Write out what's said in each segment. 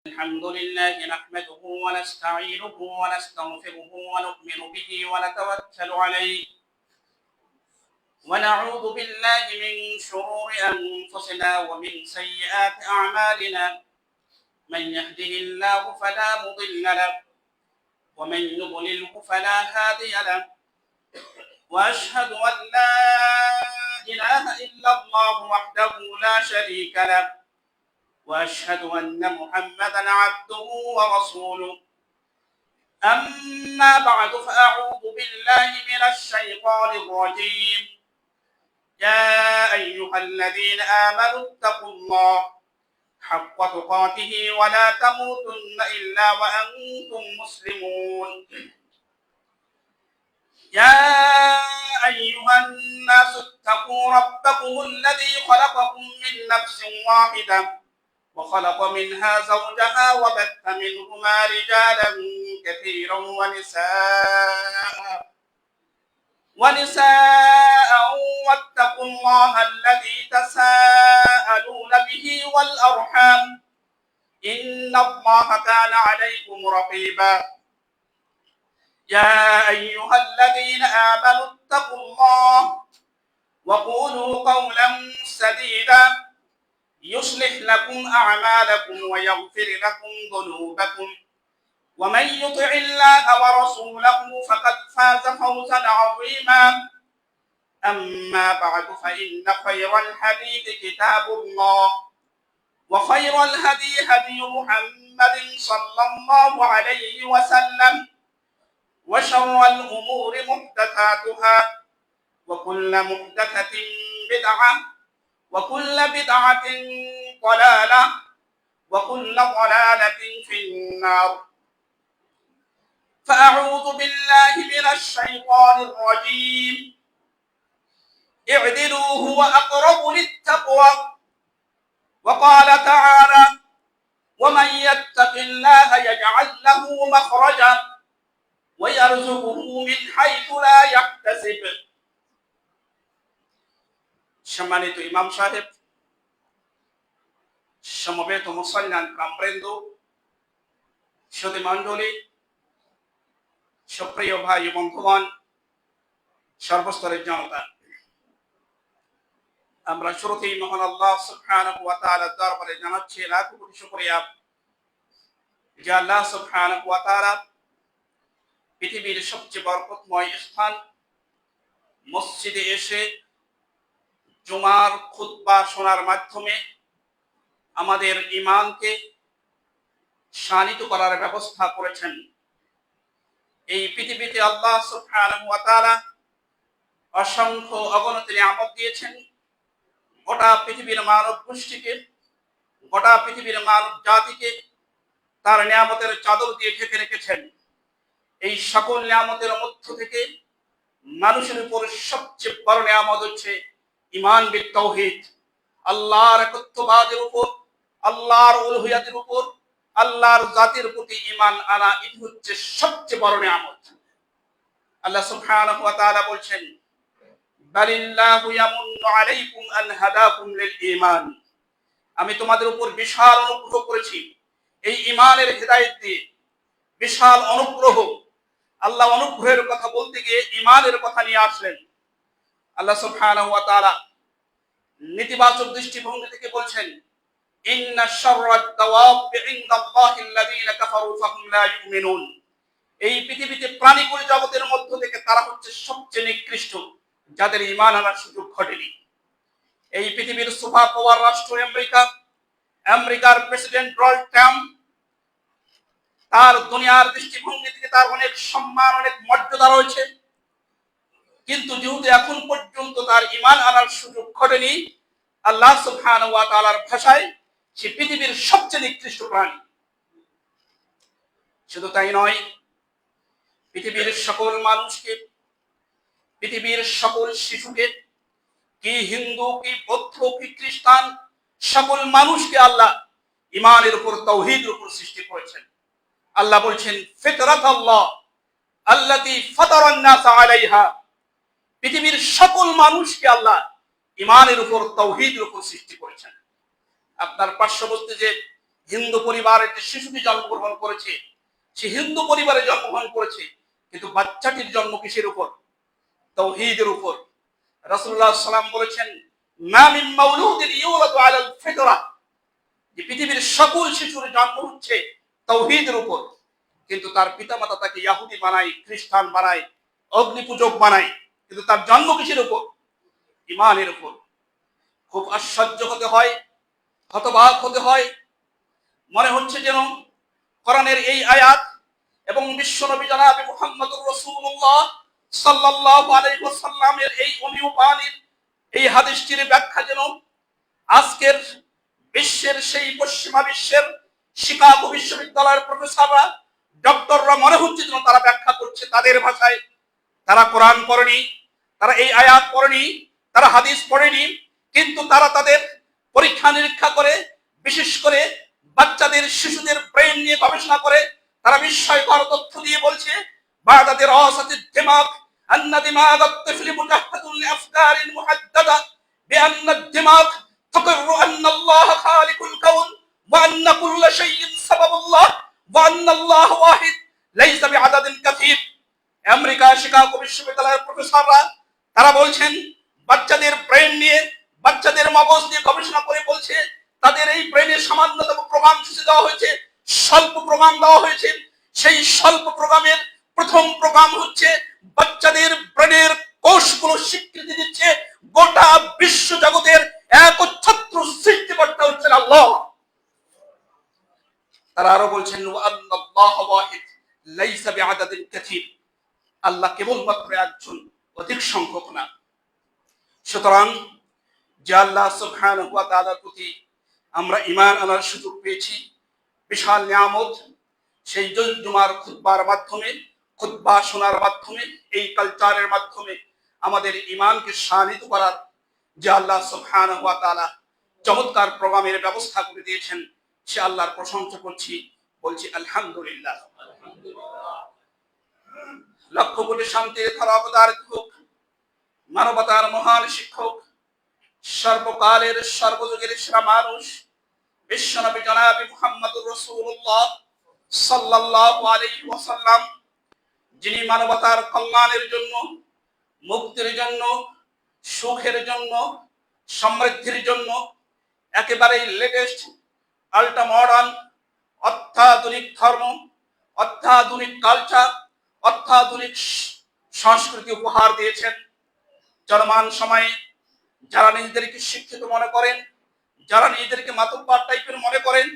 الحمد لله نحمده ونستعينه ونستغفره ونؤمن به ونتوكل عليه ونعوذ بالله من شرور أنفسنا ومن سيئات أعمالنا من يهده الله فلا مضل له ومن يضلله فلا هادي له وأشهد أن لا إله إلا الله وحده لا شريك له وأشهد أن محمدا عبده ورسوله أما بعد فأعوذ بالله من الشيطان الرجيم يا أيها الذين آمنوا اتقوا الله حق تقاته ولا تموتن إلا وأنتم مسلمون يا أيها الناس اتقوا ربكم الذي خلقكم من نفس واحدة وخلق منها زوجها وبث منهما رجالا كثيرا ونساء واتقوا الله الذي تساءلون به والأرحام إن الله كان عليكم رقيبا يا أيها الذين آمنوا اتقوا الله وقولوا قولا سديدا يصلح لكم أعمالكم ويغفر لكم ذنوبكم ومن يطع الله ورسوله فقد فاز فوزا عظيما أما بعد فإن خير الحديث كتاب الله وخير الهدي هدي محمد صلى الله عليه وسلم وشر الأمور محدثاتها وكل محدثة بدعة وكل بدعة ضلالة وكل ضلالة في النار فأعوذ بالله من الشيطان الرجيم اعدلوا هو أقرب للتقوى وقال تعالى ومن يتق الله يجعل له مخرجا ويرزقه من حيث لا يحتسب সম্মানিত ইমাম সাহেব, সমবেত মুসল্লিয়ান কামবৃন্দ, সুধী মণ্ডলী, সুপ্রিয় ভাই বন্ধুগণ, সর্বস্তরের জনতা, আমরা শুরুতেই মহান আল্লাহ সুবহানাহু ওয়া তাআলার দরবারে জানাচ্ছি লাখো কোটি শুকরিয়া যে আল্লাহ সুবহানাহু ওয়া তাআলা পৃথিবীর সবচেয়ে বরকতময় স্থান মসজিদে এসে জুমার খুতবা শোনার মাধ্যমে আমাদের ঈমানকে শানিত করার ব্যবস্থা করেছেন। এই পৃথিবীতে আল্লাহ সুবহানাহু ওয়া তাআলা অসংখ্য অগণিত নিয়ামত দিয়েছেন। গোটা পৃথিবীর মানব গোষ্ঠীকে, গোটা পৃথিবীর মানব জাতিকে তার নিয়ামতের চাদর দিয়ে ঢেকে রেখেছেন। এই সকল নিয়ামতের মধ্য থেকে মানুষের উপর সবচেয়ে বড় নিয়ামত হচ্ছে ঈমান বিত তাওহীদ, আল্লাহর একত্ববাদের উপর, আল্লাহর উলুহিয়াতের উপর, আল্লাহর জাতির প্রতি ঈমান আনা, এটি হচ্ছে সবচেয়ে বড় নিয়ামত। আল্লাহ সুবহানাহু ওয়া তাআলা বলছেন বালিল্লাহু ইয়ামুন্নু আলাইকুম আন হাদাকুম লিল ঈমান, আমি তোমাদের উপর বিশাল অনুগ্রহ করেছি এই ঈমানের হিদায়াত দিয়ে। বিশাল অনুগ্রহ। আল্লাহ অনুগ্রহের কথা বলতে গিয়ে ঈমানের কথা নিয়ে আসলেন। আল্লাহ সুবহানাহু ওয়া তাআলা নেতিবাচক দৃষ্টিভঙ্গি থেকে বলছেন ইন্না শাররাদ দাওয়াবি ইনদাল্লাহিল্লাযীনা কাফারু ফাহুম লা ইউমিনুন, এই পৃথিবীতে প্রাণীকুল জগতের মধ্য থেকে তারা হচ্ছে সবচেয়ে নিকৃষ্ট যাদের ঈমান আনার সুযোগ ঘটেনি। এই পৃথিবীর সুপার পাওয়ার রাষ্ট্র আমেরিকা, আমেরিকার প্রেসিডেন্ট ডোনাল্ড ট্রাম্প, তার দুনিয়ার দৃষ্টিভঙ্গি থেকে তার অনেক সম্মান, অনেক মর্যাদা রয়েছে, কিন্তু যেহেতু এখন পর্যন্ত তার ঈমান আনার সুযোগ ঘটেনি, আল্লাহ সুবহানাহু ওয়া তাআলার ভাষায় সে পৃথিবীর সবচেয়ে নিকৃষ্ট প্রাণী। শুধু তাই নয়, পৃথিবীর সকল মানুষকে, পৃথিবীর সকল শিশুকে, কি হিন্দু, কি বৌদ্ধ, কি খ্রিস্টান, সকল মানুষকে আল্লাহ ঈমানের উপর, তাওহীদের উপর সৃষ্টি করেছেন। আল্লাহ বলছেন ফিতরাতাল্লাহ আল্লাতী ফাতারান নাস আলাইহা, পৃথিবীর সকল মানুষকে আল্লাহ ঈমানের উপর, তাওহীদের উপর সৃষ্টি করেছেন। আপনার পার্শ্ববর্তী যে হিন্দু পরিবারের যে শিশুটি জন্মগ্রহণ করেছে, সে হিন্দু পরিবারে জন্মগ্রহণ করেছে, কিন্তু বাচ্চাটির জন্ম কিসের উপর? তাওহীদের উপর। রাসূলুল্লাহ সাল্লাম বলেছেন, মা মিন মাউলুদিন ইউলাদু আলাল ফিতরা, যে পৃথিবীর সকল শিশুর জন্ম হচ্ছে তাওহীদের উপর, কিন্তু তার পিতামাতা তাকে ইহুদি বানায়, খ্রিস্টান বানায়, অগ্নি পূজক বানায়, কিন্তু তার জন্ম কিসের উপর? ঈমানের উপর। খুব আশ্চর্য হতে হয়, হতবাক হতে হয়। মনে হচ্ছে যেন কোরআনের এই আয়াত এবং বিশ্বনবী জনাবে মুহাম্মদুর রাসূলুল্লাহ সাল্লাল্লাহু আলাইহি ওয়াসাল্লামের এই অনুবাণীর এই হাদিসটির ব্যাখ্যা যেন আজকের বিশ্বের সেই পশ্চিমা বিশ্বের শিকাগো বিশ্ববিদ্যালয়ের প্রফেসররা, ডক্টররা মনে হচ্ছে যেন তারা ব্যাখ্যা করছে তাদের ভাষায়। তারা কোরআন পড়েনি, তারা এই আয়াত পড়েনি, তারা হাদিস পড়েনি, কিন্তু তারা তাদের পরীক্ষা নিরীক্ষা করে, বিশেষ করে বাচ্চাদের শিশুদের ব্রেন নিয়ে গবেষণা করে তারা বিস্ময়কর তথ্য দিয়ে বলছে, বা'দা দিরাসাতিদ দিমাগ আন্না দিমাগ আত-তিফল মুজাহহাদুন লিআফকারিন মুহাদ্দাদা বিআন্না আদ-দিমাগ তুকিররু আন্না আল্লাহ খালিকুল কাউন ওয়া আন্না কুল্লা শাইইন সাবাবুল্লাহ ওয়া আন্না আল্লাহ ওয়াহিদ লাইসা বিআদাদিন কাসীর। আমেরিকা শিকাগো বিশ্ববিদ্যালয়ের প্রফেসররা তারা বলছেন, বাচ্চাদের ব্রেন নিয়ে, বাচ্চাদের মগজ নিয়ে গবেষণা করে বলছে, তাদের এই ব্রেনে সামান্যতম প্রোগ্রাম সূচি দেওয়া হয়েছে, স্বল্প প্রোগ্রাম দেওয়া হয়েছে। সেই স্বল্প প্রোগ্রামের প্রথম প্রোগ্রাম হচ্ছে বাচ্চাদের ব্রেনের কোষগুলো স্বীকৃতি দিচ্ছে গোটা বিশ্ব জগতের একচ্ছত্র সৃষ্টিকর্তা হচ্ছেন আল্লাহ। তারা আরো বলছেন, ওয়া আল্লাহ ওয়াহিদ লাইসা বিআদাদিন কাসীর, আল্লাহ কেবলমাত্র একজন, অধিক সংখ্যক না। সুতরাং যে আল্লাহ সুবহানাহু ওয়া তাআলার প্রতি আমরা ঈমান আনার সুযোগ পেয়েছি, বিশাল নিয়ামত, সেই জুমার খুতবার মাধ্যমে, খুতবা শোনার মাধ্যমে, এই কালচারের মাধ্যমে আমাদের ঈমানকে শানিত করার যে আল্লাহ সুবহানাহু ওয়া তাআলা চমৎকার প্রোগ্রামের ব্যবস্থা করে দিয়েছেন, সে আল্লাহর প্রশংসা করছি, বলছি আলহামদুলিল্লাহ। লক্ষ কোটি শান্তির ধারা অবতারিত হোক মানবতার মহান শিক্ষক, সর্বকালের সর্বযুগের সেরা মানুষ বিশ্বনবী জনাবে মুহাম্মদুর রাসূলুল্লাহ সাল্লাল্লাহু আলাইহি ওয়াসাল্লাম, যিনি মানবতার কল্যাণের জন্য, মুক্তির জন্য, সুখের জন্য, সমৃদ্ধির জন্য একেবারে লেটেস্ট, আল্ট্রা মডার্ন, অত্যাধুনিক ধর্ম, অত্যাধুনিক কালচার, অত্যাধুনিক সংস্কৃতি উপহার দিয়েছেন। চলমান সময়ে যারা নিজেদেরকে শিক্ষিত মনে করেন, যারা নিজেদেরকে মাতব্বর টাইপের মনে করেন,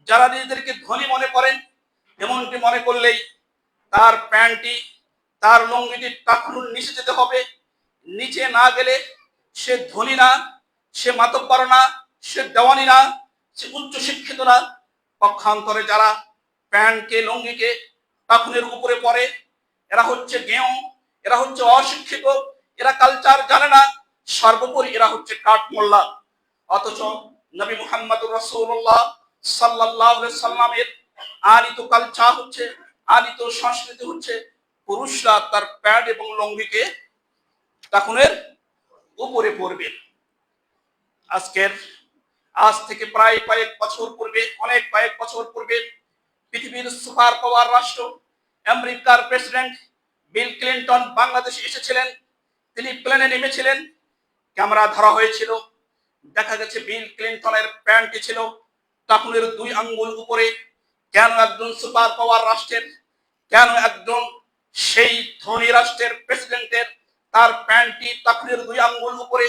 যারা নিজেদেরকে ধনী মনে করেন, এমনটি মনে করলেই তার প্যান্টটি, তার লুঙ্গিটি টাকনুর নিচে যেতে হবে। নিচে না গেলে সে ধনী না, সে মাতব্বর না, সে দেওয়ানি না, সে উচ্চ শিক্ষিত না। পক্ষান্তরে যারা প্যান্টকে, লুঙ্গিকে টাকনুর উপরে পরে, এরা হচ্ছে গেঁয়ো, এরা হচ্ছে অশিক্ষিত, এরা কালচার জানে না, সর্বোপরি এরা হচ্ছে কাঠমোল্লা। অথচ নবী মুহাম্মদুর রাসূলুল্লাহ সাল্লাল্লাহু আলাইহি সাল্লামের আনিত কালচার হচ্ছে, আনিত সংস্কৃতি হচ্ছে, পুরুষরা তার প্যান্ট এবং লুঙ্গিকে টাকনুর উপরে পরবে। আজ থেকে প্রায় কয়েক বছর পূর্বে, অনেক কয়েক বছর পূর্বে পৃথিবীর সুপার পাওয়ার রাষ্ট্র আমেরিকার প্রেসিডেন্ট বিল ক্লিনটন বাংলাদেশে এসেছিলেন। তিনি প্লেনে নেমেছিলেন, ক্যামেরা ধরা হয়েছিল। দেখা গেছে বিল ক্লিনটনের প্যান্টটি ছিল টাকনুর 2 আঙ্গুল উপরে। কেন একজন সুপার পাওয়ার রাষ্ট্রের, কেন একজন সেই ধনী রাষ্ট্রের প্রেসিডেন্টের তার প্যান্টটি টাকনুর 2 আঙ্গুল উপরে?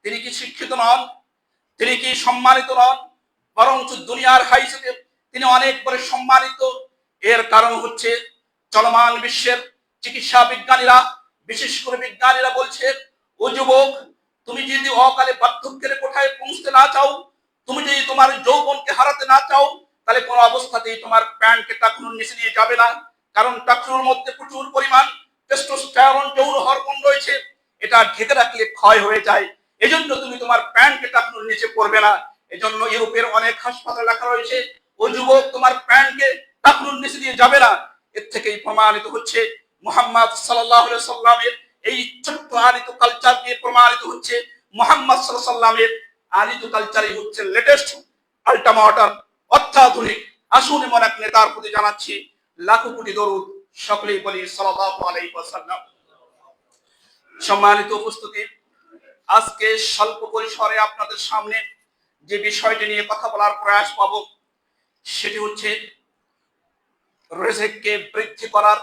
তিনি কি শিক্ষিত নন? তিনি কি সম্মানিত নন? বরঞ্চ দুনিয়ার হাইসে তিনি অনেক করে সম্মানিত। এর কারণ হচ্ছে চলমান বিশ্বের চিকিৎসা বিজ্ঞানীরা, বিশেষ করে বিজ্ঞানীরা বলছে, ও যুবক, তুমি যদি অকালে বার্ধক্যের কোঠায় পৌঁছতে না চাও, তুমি যদি তোমার যৌবনকে হারাতে না চাও, তাহলে কোনো অবস্থাতেই তোমার প্যান্টকে টাকনুর নিচে দিয়ে যাবে না। কারণ টাকনুর মধ্যে প্রচুর পরিমাণ টেস্টোস্টেরন যৌন হরমোন রয়েছে, এটা ঢেকে রাখলে ক্ষয় হয়ে যায়। এজন্য তুমি তোমার প্যান্টকে টাকনুর নিচে পরবে না। এজন্য ইউরোপের অনেক হাসপাতালে লেখা রয়েছে, ও যুবক, তোমার প্যান্টকে টাকনুর নিচে দিয়ে যাবে না। এর থেকেই প্রমাণিত হচ্ছে মুহাম্মদ সাল্লাল্লাহু আলাইহি সাল্লামের এই ছোট্ট আনিত কালচার দিয়ে প্রমাণিত হচ্ছে মুহাম্মদ সাল্লাল্লাহু আলাইহি সাল্লামের আনিত কালচারই হচ্ছে লেটেস্ট, আল্ট্রা মডার্ন, অত্যাধুনিক। আসুন এমন এক নেতার প্রতি জানাচ্ছি লাখো কোটি দরুদ, সকলেই বলি সাল্লাল্লাহু আলাইহি ওয়াসাল্লাম। সম্মানিত উপস্থিতি, আজকে স্বল্প পরিসরে আপনাদের সামনে যে বিষয়টি নিয়ে কথা বলার প্রয়াস পাবো সেটি হচ্ছে রিজিককে বৃদ্ধি করার,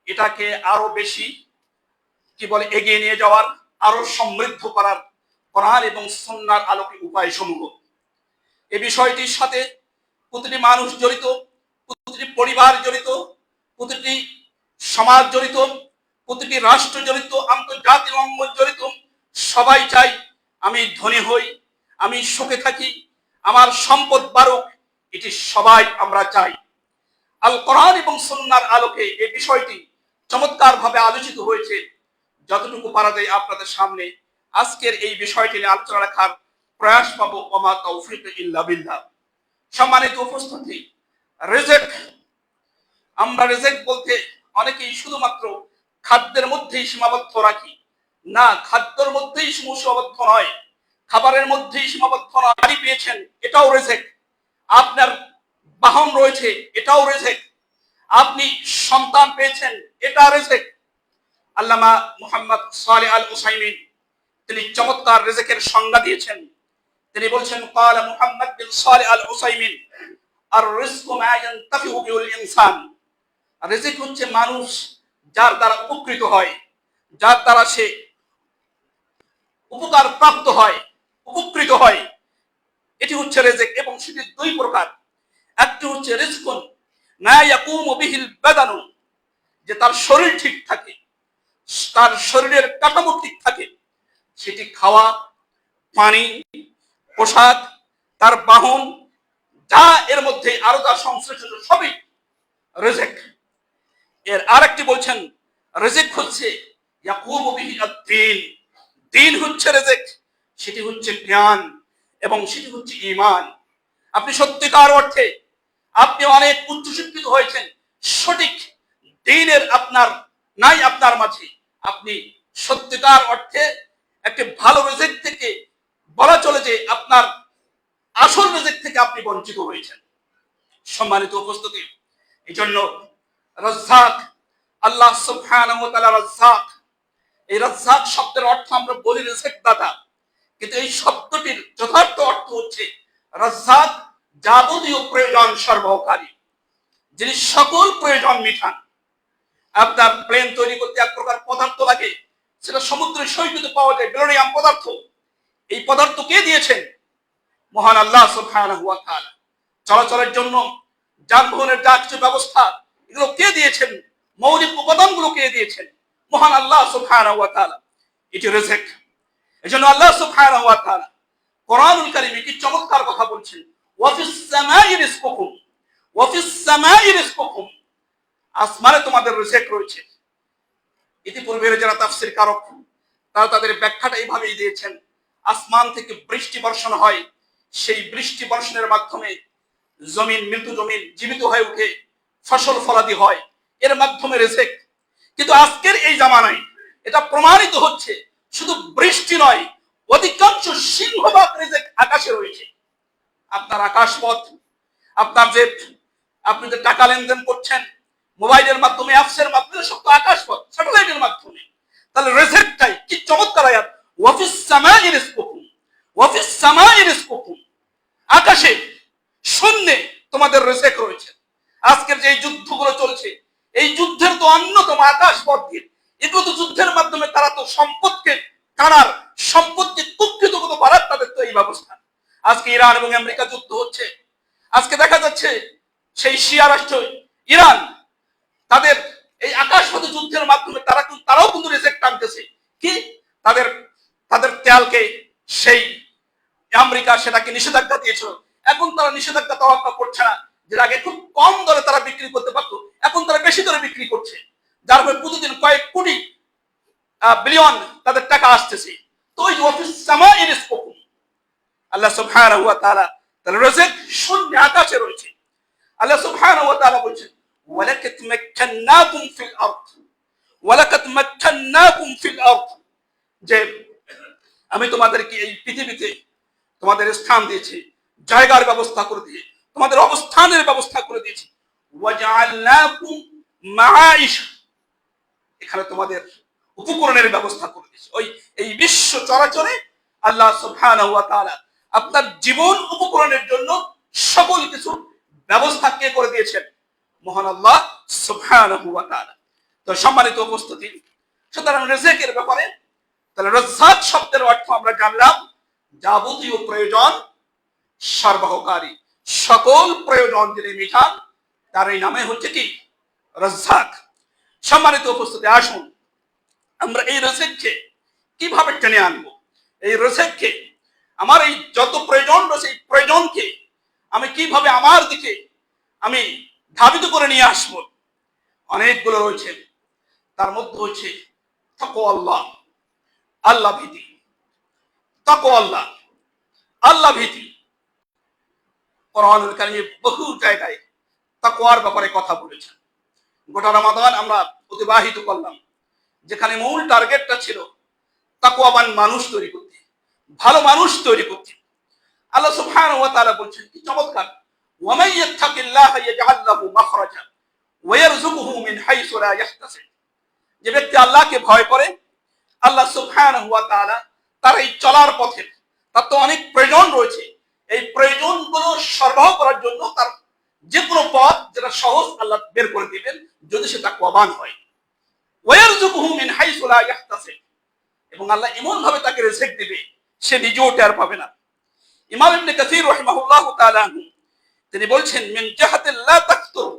এটাকে আরো বেশি এগিয়ে নিয়ে যাওয়ার, আরো সমৃদ্ধ করার কোরআন এবং সুন্নাহর আলোকে উপায় সমূহ। এই বিষয়টির সাথে প্রতিটি মানুষ জড়িত, প্রতিটি পরিবার জড়িত, প্রতিটি সমাজ জড়িত, প্রতিটি রাষ্ট্র জড়িত, আন্তর্জাতিক অঙ্গন জড়িত। সবাই চাই আমি ধনী হই, আমি সুখে থাকি, আমার সম্পদ বাড়ুক, এটি সবাই আমরা চাই। আল কোরআন এবং সুন্নাহর আলোকে এই বিষয়টি চমৎকার ভাবে আলোচিত হয়েছে। যতটুকু পারা যায় আপনাদের সামনে আজকের এই বিষয়টি নিয়ে আলোচনা রাখার প্রয়াস পাবো। ওমা তাওফিক ইল্লা বিল্লাহ। সম্মানিত উপস্থিতি, রিজিক, আমরা রিজিক বলতে অনেকেই শুধুমাত্র খাদ্যের মধ্যেই সীমাবদ্ধ রাখি। না, খাদ্যের মধ্যেই সীমাবদ্ধ নয়, খাবারের মধ্যেই সীমাবদ্ধ নয়। গাড়ি পেয়েছেন, এটাও রিজিক। আপনার বাহন রয়েছে, এটাও রিজিক। আপনি সন্তান পেয়েছেন, এটা রিজিক। আল্লামা মুহাম্মদ সালেহ আল উসাইমিন তিনি চমৎকার রিজিকের সংজ্ঞা দিয়েছেন। তিনি বলছেন, ক্বালা মুহাম্মদ বিন সালেহ আল উসাইমিন, আর রিজকু মা ইয়ানতাফিউ বিল ইনসান। রিজিক হচ্ছে মানুষ যার দ্বারা উপকৃত হয়, যার দ্বারা সে উপকার প্রাপ্ত হয়, উপকৃত হয়, এটি হচ্ছে রিজিক। এবং সেটি দুই প্রকার। একটি হচ্ছে রিজকুন মা ইয়াকুমু বিহিল বাদানু, যে তার শরীর ঠিক থাকে, তার শরীরের কাঠামো ঠিক থাকে, সেটি খাওয়া, পানি, পোশাক, তার বাহন, যা এর মধ্যে আরো তার সংশ্লিষ্ট সবই রিজিক। এর আরেকটি বলছেন রিজিক হচ্ছে ইয়াকুমু বিহি আদ-দ্বীন। দ্বীন হচ্ছে রিজিক, সেটি হচ্ছে জ্ঞান এবং সেটি হচ্ছে ঈমান। আপনি সত্যিকার অর্থে আপনি অনেক উচ্চশিক্ষিত হয়েছেন, সঠিক দ্বীনের আপনার নাই আপনার মাঝে, আপনি সত্যিকার অর্থে একটি ভালো রিজিক থেকে বলা চলে যে আপনার আসল রিজিক থেকে আপনি বঞ্চিত হয়েছেন। সম্মানিত উপস্থিতি, এই জন্য রাজ্জাক, আল্লাহ সুবহানাহু ওয়া তাআলা রাজ্জাক, এই রাজ্জাক শব্দের অর্থ আমরা বলি রিজিক দাতা, কিন্তু এই শব্দটির যথার্থ অর্থ হচ্ছে রাজ্জাক যাবতীয় প্রয়োজন সরবরাহকারী, যিনি সকল প্রয়োজন মিটান। আপনার প্লেন তৈরি করতে এক প্রকার পদার্থ লাগে, সেটা সমুদ্রের সৈকতে পাওয়া যায়, বেলোনিয়াম পদার্থ। এই পদার্থ কে দিয়েছেন? মহান আল্লাহ সুবহানাহু ওয়া তাআলা। চলাচলের জন্য যানবাহনের যা কিছু ব্যবস্থা, এগুলো কে দিয়েছেন? মৌলিক উপাদানগুলো কে দিয়েছেন? মহান আল্লাহ সুবহানাহু ওয়া তাআলা। এটি রিজিক। এজন্য আল্লাহ সুবহানাহু ওয়া তাআলা কোরআনুল কারীমে কি চমৎকার কথা বলছেন, ওয়া ফিস সামাই রিজকুকুম, ওয়া ফিস সামাই রিজকুকুম, আসমানে তোমাদের রিজিক রয়েছে। ইতিপূর্বে যারা তাফসীর কারক তারা তাদের ব্যাখ্যাটা এইভাবেই দিয়েছেন, আসমান থেকে বৃষ্টি বর্ষণ হয়, সেই বৃষ্টি বর্ষণের মাধ্যমে জমিন, মৃত জমিন জীবিত হয়ে উঠে, ফসল ফলাদি হয়, এর মাধ্যমে রিজিক। কিন্তু আজকের এই জামানায় এটা প্রমাণিত হচ্ছে শুধু বৃষ্টি নয়, অধিকাংশ সিংহভাগ রিজিক আকাশে রয়েছে। আপনার আকাশপথ, আপনার যে আপনি যে টাকা লেনদেন করছেন মোবাইলের মাধ্যমে, অ্যাপসের মাধ্যমে, সব তো আকাশপথ, স্যাটেলাইটের মাধ্যমে। তাহলে রিজিকটাই কি চমৎকার আয়াত, ওয়া ফিস সামাই রিজকুকুম, ওয়া ফিস সামাই রিজকুকুম, আকাশে শূন্যে তোমাদের রিজিক রয়েছে। আজকের যে যুদ্ধগুলো চলছে, এই যুদ্ধের তো অন্যতম আকাশপথ দিয়ে, এগুলো তো যুদ্ধের মাধ্যমে তারা তো সম্পদকে টানার, সম্পদকে কুক্ষিত করার তাদের তো এই ব্যবস্থা। আজকে ইরান এবং আমেরিকা যুদ্ধ হচ্ছে, আজকে দেখা যাচ্ছে সেই শিয়া রাষ্ট্র ইরান তাদের এই আকাশপথে যুদ্ধের মাধ্যমে তারাও কিন্তু রিজিক টানতেছে। কি তাদের তাদের তেলকে সেই আমেরিকা সেটাকে নিষেধাজ্ঞা দিয়েছিল, এখন তারা নিষেধাজ্ঞা তোয়াক্কা করছে না, যে আগে খুব কম দরে তারা বিক্রি করতে পারতো, এখন তারা বেশি দরে বিক্রি করছে, যার ফলে প্রতিদিন কয়েক কোটি বিলিয়ন তাদের টাকা আসতেছে। তো ওই ওয়াফিস সামাই রিজকুকুম, আল্লাহ সুবহানাহু ওয়া তাআলা তার রিজিক শূন্য আকাশে রয়েছে। আল্লাহ সুবহানাহু ওয়া তাআলা বলেছেন, ওয়ালাকাদ মাক্কান্নাকুম ফিল আরদ, ওয়ালাকাদ মাক্কান্নাকুম ফিল আরদ, যে আমি তোমাদেরকে এই পৃথিবীতে তোমাদের স্থান দিয়েছি, জায়গার ব্যবস্থা করে দিয়ে, তোমাদের অবস্থানের ব্যবস্থা করে দিয়েছি। ওয়াজআলনাকুম মাআইশা, এখানে তোমাদের উপকরণের ব্যবস্থা করে দিয়েছি। এই বিশ্ব চরাচরে আল্লাহ সুবহানাহু ওয়া তাআলা আপনার জীবন উপকরণের জন্য সকল কিছু ব্যবস্থা কে করে দিয়েছেন? মহান আল্লাহ সুবহানাহু ওয়া তাআলা। তো সম্মানিত উপস্থিতি, সুতরাং রিজিকের ব্যাপারে তাহলে রাজ্জাক শব্দের অর্থ আমরা জানলাম যাবতীয় প্রয়োজন সরবরাহকারী, সকল প্রয়োজন যিনি মিটান তারই নামে হচ্ছে কি? রাজ্জাক। সম্মানিত উপস্থিতি, আসুন আমরা এই রিজিককে কিভাবে টেনে আনবো, এই রিজিককে আমার এই যত প্রয়োজন রয়েছে এই প্রয়োজনকে আমি কিভাবে আমার দিকে আমি ধাবিত করে নিয়ে আসবো। অনেকগুলো রয়েছে, তার মধ্যে হচ্ছে তাকওয়া আল্লাহ, আল্লাহ ভীতি। তাকওয়া আল্লাহ, আল্লাহ ভীতি। কোরআনুল কারীমে বহু জায়গায় তাকওয়ার ব্যাপারে কথা বলেছেন। গোটা রমাদান আমরা অতিবাহিত করলাম, যেখানে মূল টার্গেটটা ছিল তাকওয়াবান মানুষ তৈরি করতে, ভালো মানুষ তৈরি করতে। আল্লাহ সুবহানাহু ওয়া তাআলা বলছেন কি চমৎকার, ওয়া মান ইয়াত্তাকিল্লাহা ইয়াজআল লাহু মাখরাজা ওয়া ইয়ারযুকুহু মিন হাইসু লা ইয়াহতাসিব। যে ব্যক্তি আল্লাহকে ভয় করে, আল্লাহ সুবহানাহু ওয়া তাআলা তার এই চলার পথে তার তো অনেক প্রয়োজন রয়েছে, এই প্রয়োজনগুলো সরবরাহ করার জন্য তার যে কোনো পথ যেটা সহজ আল্লাহ বের করে দিবেন যদি সে তাকওয়াবান হয়। ওয়া ইয়ারযুকুহু মিন হাইসু লা ইয়াহতাসিব, এবং আল্লাহ এমন ভাবে তাকে রিজিক দিবে সে নিজেও টের পাবে না। ইমাম ইবনে কাসীর রাহিমাহুল্লাহু তাআলা তিনি বলছেন মিন জাহাতিল লা তাকতুর,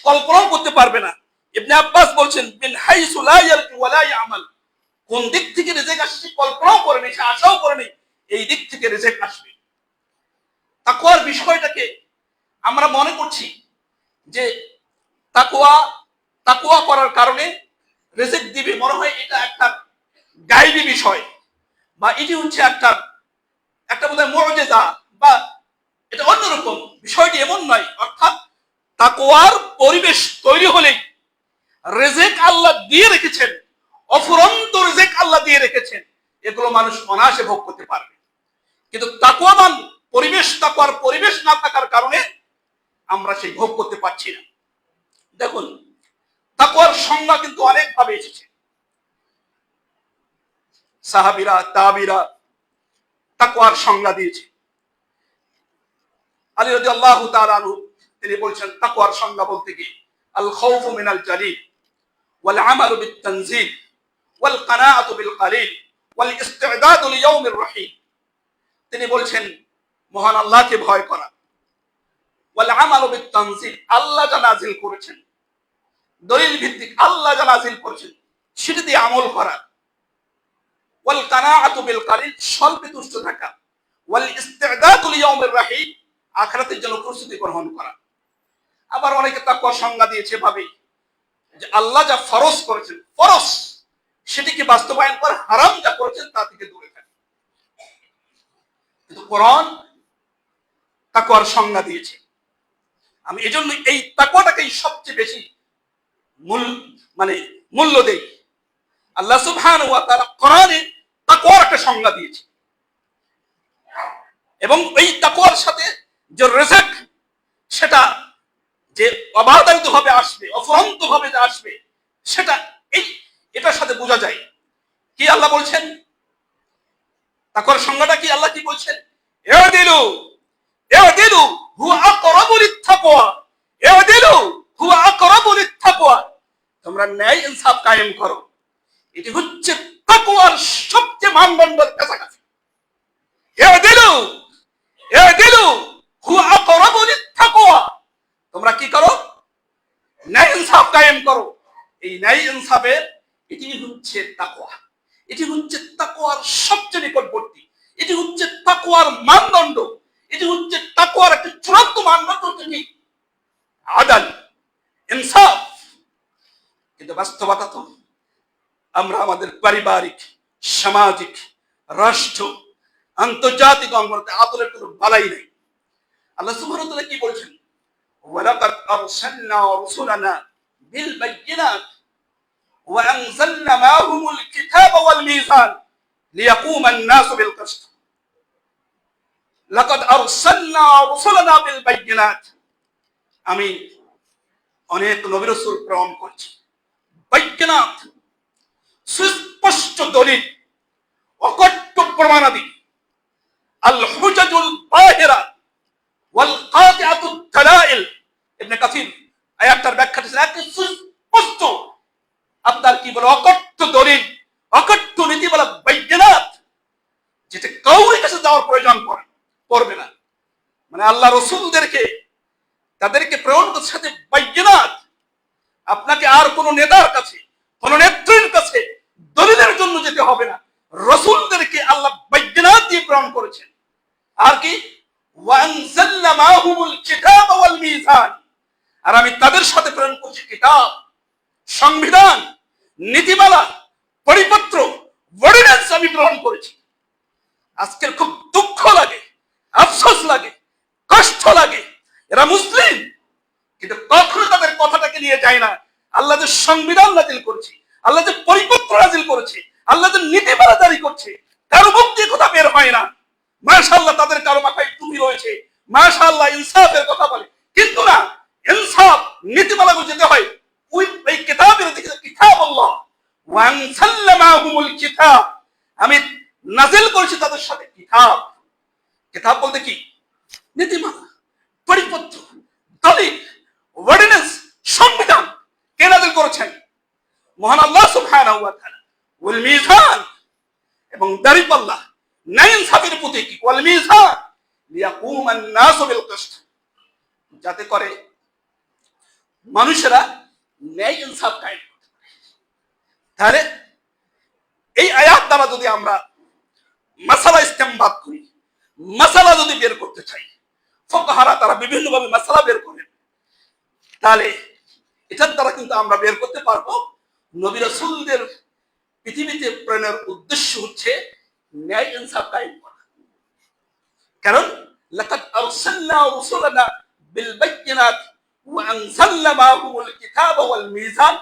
কল্পনাও করতে পারবে না। ইবনে আব্বাস বলছেন মিন হাইসু লা ইয়ারজু ওয়া লা ইয়ামাল, কোন দিক থেকে রিজিক আসছে কল্পনাও করেনি, সে আশাও করেনি এই দিক থেকে রিজিক আসবে। তাকওয়ার বিষয়টাকে আমরা মনে করছি যে তাকওয়া করার কারণে রিজিক দিবে, মনে হয় এটা একটা গায়বী বিষয়, বা এটি হচ্ছে একটা বোধহয় মুজিজা, বা এটা অন্যরকম। বিষয়টি এমন নয়। অর্থাৎ তাকওয়ার পরিবেশ তৈরি হলেই রিজিক আল্লাহ দিয়ে রেখেছেন, অফুরন্ত রিজিক আল্লাহ দিয়ে রেখেছেন, এগুলো মানুষ অনায়াসে ভোগ করতে পারবে। কিন্তু তাকওয়াবান পরিবেশ, তাকওয়ার পরিবেশ না থাকার কারণে আমরা সেই ভোগ করতে পারছি না। দেখুন, তাকওয়ার সংজ্ঞা কিন্তু অনেক ভাবে এসেছে। সাহাবীরা, তাবিরা তাকওয়ার সংজ্ঞা দিয়েছে। আলী রাদিয়াল্লাহু তাআলা আনহু তিনি বলছেন তাকওয়ার সংজ্ঞা বলতে কি আল খাউফু মিনাল জালিল ওয়াল আমালু বিত তানজিল ওয়াল কানাআতু বিল কালিল ওয়াল ইস্তি'দাদু লিয়াউমির রহিম। তিনি বলছেন মহান আল্লাহকে ভয় করা, ওয়াল আমালু বিত তানজিল, আল্লাহ যা নাযিল করেছেন দলিল ভিত্তিক আল্লাহ যা নাযিল করেছেন সেটা দিয়ে আমল করা, ওয়াল কানাআতু বিল কালিল, স্বল্পে তুষ্ট থাকা, ওয়াল ইস্তি'দাদু লিয়াউমির রহিম, আখিরাতের জন্য প্রস্তুতি গ্রহণ করা। আবার অনেকে তাকওয়ার সংজ্ঞা দিয়েছে ভাবে যে আল্লাহ যা ফরজ করেছেন ফরজ সেটিকে বাস্তবায়ন করে, হারাম যা করেছেন তা থেকে দূরে থাকা। কিন্তু কোরআন তাকওয়ার সংজ্ঞা দিয়েছে। আমি এজন্য এই তাকওয়াটাকেই সবচেয়ে বেশি মূল্য দেই। আল্লাহ সুবহানাহু ওয়া তাআলা কোরআনে তাকওয়ার একটা সংজ্ঞা দিয়েছে, এবং এই তাকওয়ার সাথে যে রিজিক সেটা যে অবাধারিত ভাবে আসবে, অফুরন্ত ভাবে যে আসবে, সেটা এটার সাথে বোঝা যায়। কি আল্লাহ বলছেন, তাকওয়ার সংজ্ঞাটা কি? আল্লাহ কি বলছেন? ইউদিলু হুয়া আকরাবু লিত-তাকওয়া, ইউদিলু হুয়া আকরাবু লিত-তাকওয়া, তোমরা ন্যায় ইনসাফ কায়েম করো, এটি হচ্ছে তাকওয়ার সবচেয়ে মানদণ্ডের কাছাকাছি। ইউদিলু হুয়া আকরাবু লিত-তাকওয়া, তোমরা কি করো? ন্যায় ইনসাফ কায়েম করো। এই ন্যায় ইনসাফের এটি হচ্ছে তাকওয়া, এটি হচ্ছে তাকওয়ার সবচেয়ে নিকটবর্তী, এটি হচ্ছে তাকওয়ার মানদণ্ড, এটি হচ্ছে তাকওয়ার একটা চূড়ান্ত মানদণ্ড হচ্ছে কি? আদল, ইনসাফ। কিন্তু বাস্তবতা তো আমরা আমাদের পারিবারিক, সামাজিক, রাষ্ট্র, আন্তর্জাতিক অঙ্গনে আদলের কোনো বালাই নেই। আল্লাহ সুবহানাহু ওয়া তাআলা কি বলছেন? ওয়ালাকাদ আরসালনা রাসূলানা বিল বায়িনাত ওয়া আনজালনা মা'হুমুল কিতাবা ওয়াল মিযান লিয়াকুমা আন-নাসু বিল কিসত। লাকাদ আরসালনা রাসূলানা বিল বাইয়িনাত, আমি অনেক নবী রাসূল প্রেরণ করেছি বাইয়িনাত, সুস্পষ্ট দলিল, অকট্ট প্রমাণাদি, আল হুজাজুল বাহিরা ওয়াল কাতিআতুদ দালাইল। ইবনে কাসির আয়াতটার ব্যাখ্যাটা এত সুস্পষ্ট, আপনার কি বলে অকট্ট দলিল, অকট্ট নীতি বলা বাইয়িনাত, যেটা কাউরি কাছে যাওয়ার প্রয়োজন পড়বে না। মানে আল্লাহ রসুলদেরকে তাদেরকে প্রেরণ করার সাথে বাইয়িনাত, আপনাকে আর কোন নেতার কাছে, কোন নেত্রীর কাছে দলিলের জন্য যেতে হবে না। রসুলদেরকে আল্লাহ বাইয়িনাত দিয়ে প্রেরণ করেছেন। আর কি ওয়ানজালনা মাহুমুল কিতাব ওয়াল মিজান, আর আমি তাদের সাথে প্রেরণ করছি কিতাব, সংবিধান, নীতিমালা, পরিপত্র, অর্ডিন্যান্স আমি গ্রহণ করেছি। আজকের খুব দুঃখ লাগে, আফসোস লাগে, কষ্ট লাগে, এরা মুসলিম কিন্তু কখনো তাদের কথাটাকে নিয়ে যায় না। আল্লাহ যে সংবিধান নাজিল করছে, আল্লাহ যে পরিপত্র নাজিল করেছে, আল্লাহ যে নীতিমালা জারি করছে, কারো মুখ দিয়ে কথা বের হয় না। মাশাআল্লাহ তাদের কারো মাথায় টুপি রয়েছে, মাশাআল্লাহ ইনসাফের কথা বলে, কিন্তু না, ইনসাফ নীতিমালাগুলো যেতে হয় ওই কিতাবের দিকে। কিতাব আল্লাহ ওয়ানজালনা মাহুমুল কিতাব, আমি নাজিল করেছি তাদের সাথে কিতাব। কিতাব বলতে কি? নীতিমালা, পরিপত্র, দলিল, অর্ডিন্যান্স, সংবিধান। কে নাজিল করেছেন? মহান আল্লাহ সুবহানাহু ওয়া তাআলা। ওয়াল মিজান, এবং দাঁড়িপাল্লা, ন্যায় ইনসাফের প্রতীক। ওয়াল মিজান লিয়াকুমান নাসু বিল কিসত, যাতে করে মানুষেরা ন্যায় ইনসাফ কায়েম করতে পারে। তাহলে এই আয়াত দ্বারা যদি আমরা মাসালা ইস্তেমবাদ করি, মাসালা যদি বের করতে চাই, ফুকাহারা তারা বিভিন্নভাবে মাসালা বের করেন, তাহলে এটার দ্বারা কিন্তু আমরা বের করতে পারবো নবী রাসূলদের পৃথিবীতে প্রেরণের উদ্দেশ্য হচ্ছে ন্যায় ইনসাফ কায়েম করা। কারণ লাকাদ আরসালনা রাসূলানা বিল বাইয়িনাত ওয়া আনজালনা মাহুমুল কিতাবা ওয়াল মিজান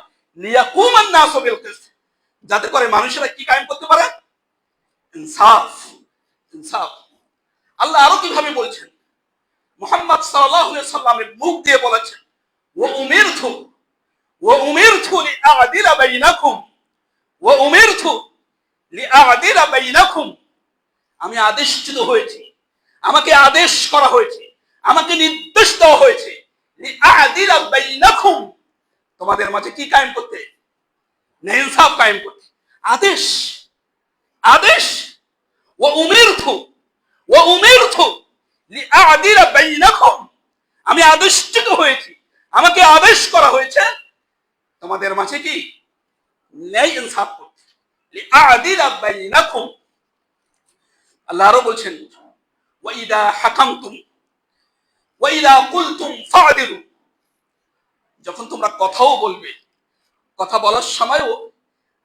লিয়াকুমান নাসু বিল কিসত, যাতে করে মানুষেরা কি কায়েম করতে পারে? ইনসাফ। ইনসাফ। আল্লাহ আরো কিভাবে বলছেন? মুহাম্মদ সাল্লাল্লাহু আলাইহি সাল্লামের মুখ দিয়ে বলেছেন, ওয়া উমিরতু লিআদিলা বাইনাকুম, ওয়া উমিরতু লিআদিলা বাইনাকুম, আমি আদেশিত হয়েছি, আমাকে আদেশ করা হয়েছে, আমাকে নির্দেশ দেওয়া হয়েছে, লিআদিলা বাইনাকুম, তোমাদের মাঝে কি কায়েম করতে? ন্যায় ইনসাফ কায়েম করতে। আদেশ, আদেশ। ওয়া উমিরতু লিআদিলা বাইনাকুম, আমি আদেশিত হয়েছি, আমাকে আদেশ করা হয়েছে তোমাদের মাঝে কি? ন্যায় ইনসাফ করতে। লিআদিলা বাইনাকুম। আল্লাহ আরো বলছেন, ওয়া ইদা হাকামতুম ওয়া ইদা কুলতুম ফা'দিলু, যখন তোমরা কথাও বলবে, কথা বলার সময়ও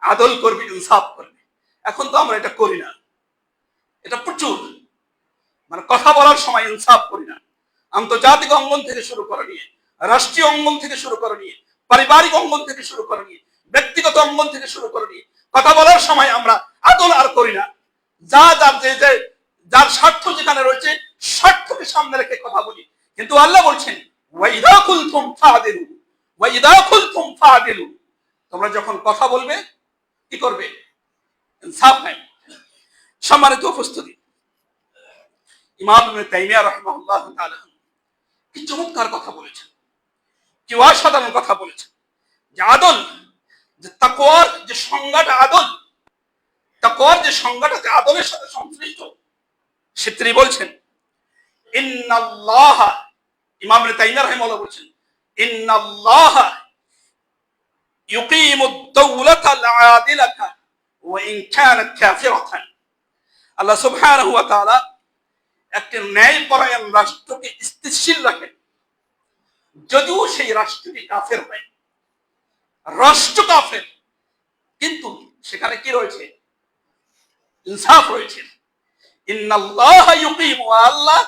আদল করবে, ইনসাফ করবে। এখন তো আমরা এটা করি না, এটা প্রচুর, মানে কথা বলার সময় ইনসাফ করি না। আন্তর্জাতিক অঙ্গন থেকে শুরু করে নিয়ে, রাষ্ট্রীয় অঙ্গন থেকে শুরু করে নিয়ে, পারিবারিক অঙ্গন থেকে শুরু করে নিয়ে, ব্যক্তিগত অঙ্গন থেকে শুরু করে নিয়ে, কথা বলার সময় আমরা আদল আর করি না। যার স্বার্থ যেখানে রয়েছে, স্বার্থকে সামনে রেখে কথা বলি। কিন্তু আল্লাহ বলছেন, ওয়া ইদা কুলতুম ফা'দিলু, ওয়া ইদা কুলতুম ফা'দিলু, তোমরা যখন কথা বলবে কি করবে? ইনসাফ নাই। সম্মানিত উপস্থিতি, ইমাম ইবনে তাইমিয়া রাহিমাহুল্লাহ তাআলা কি চমৎকার কথা বলেছেন, কি অসাধারণ কথা বলেছেন, যে আদল, যে তাকওয়ার যে সংজ্ঞাটা, আদল, তাকওয়ার যে সংজ্ঞাটা যে আদলের সাথে সংশ্লিষ্ট, সে তিনি বলছেন, ইন্নাল্লাহ, ইমাম ইবনে তাইমিয়া রাহিমাহুল্লাহ বলছেন, ইন্নাল্লাহ ইউকিমুদ দাওলাতাল আদিলাতা ওয়া ইন কানাত কাফিরাতান, আল্লাহ সুবহানাহু ওয়া তাআলা একটি ন্যায়পরায়ণ রাষ্ট্রকে স্থিতিশীল রাখেন, যদিও সেই রাষ্ট্রটি কাফের হয়। রাষ্ট্র কাফের, কিন্তু সেখানে কি রয়েছে? ইনসাফ রয়েছে। ইন্নাল্লাহ ইউকিমু, আল্লাহ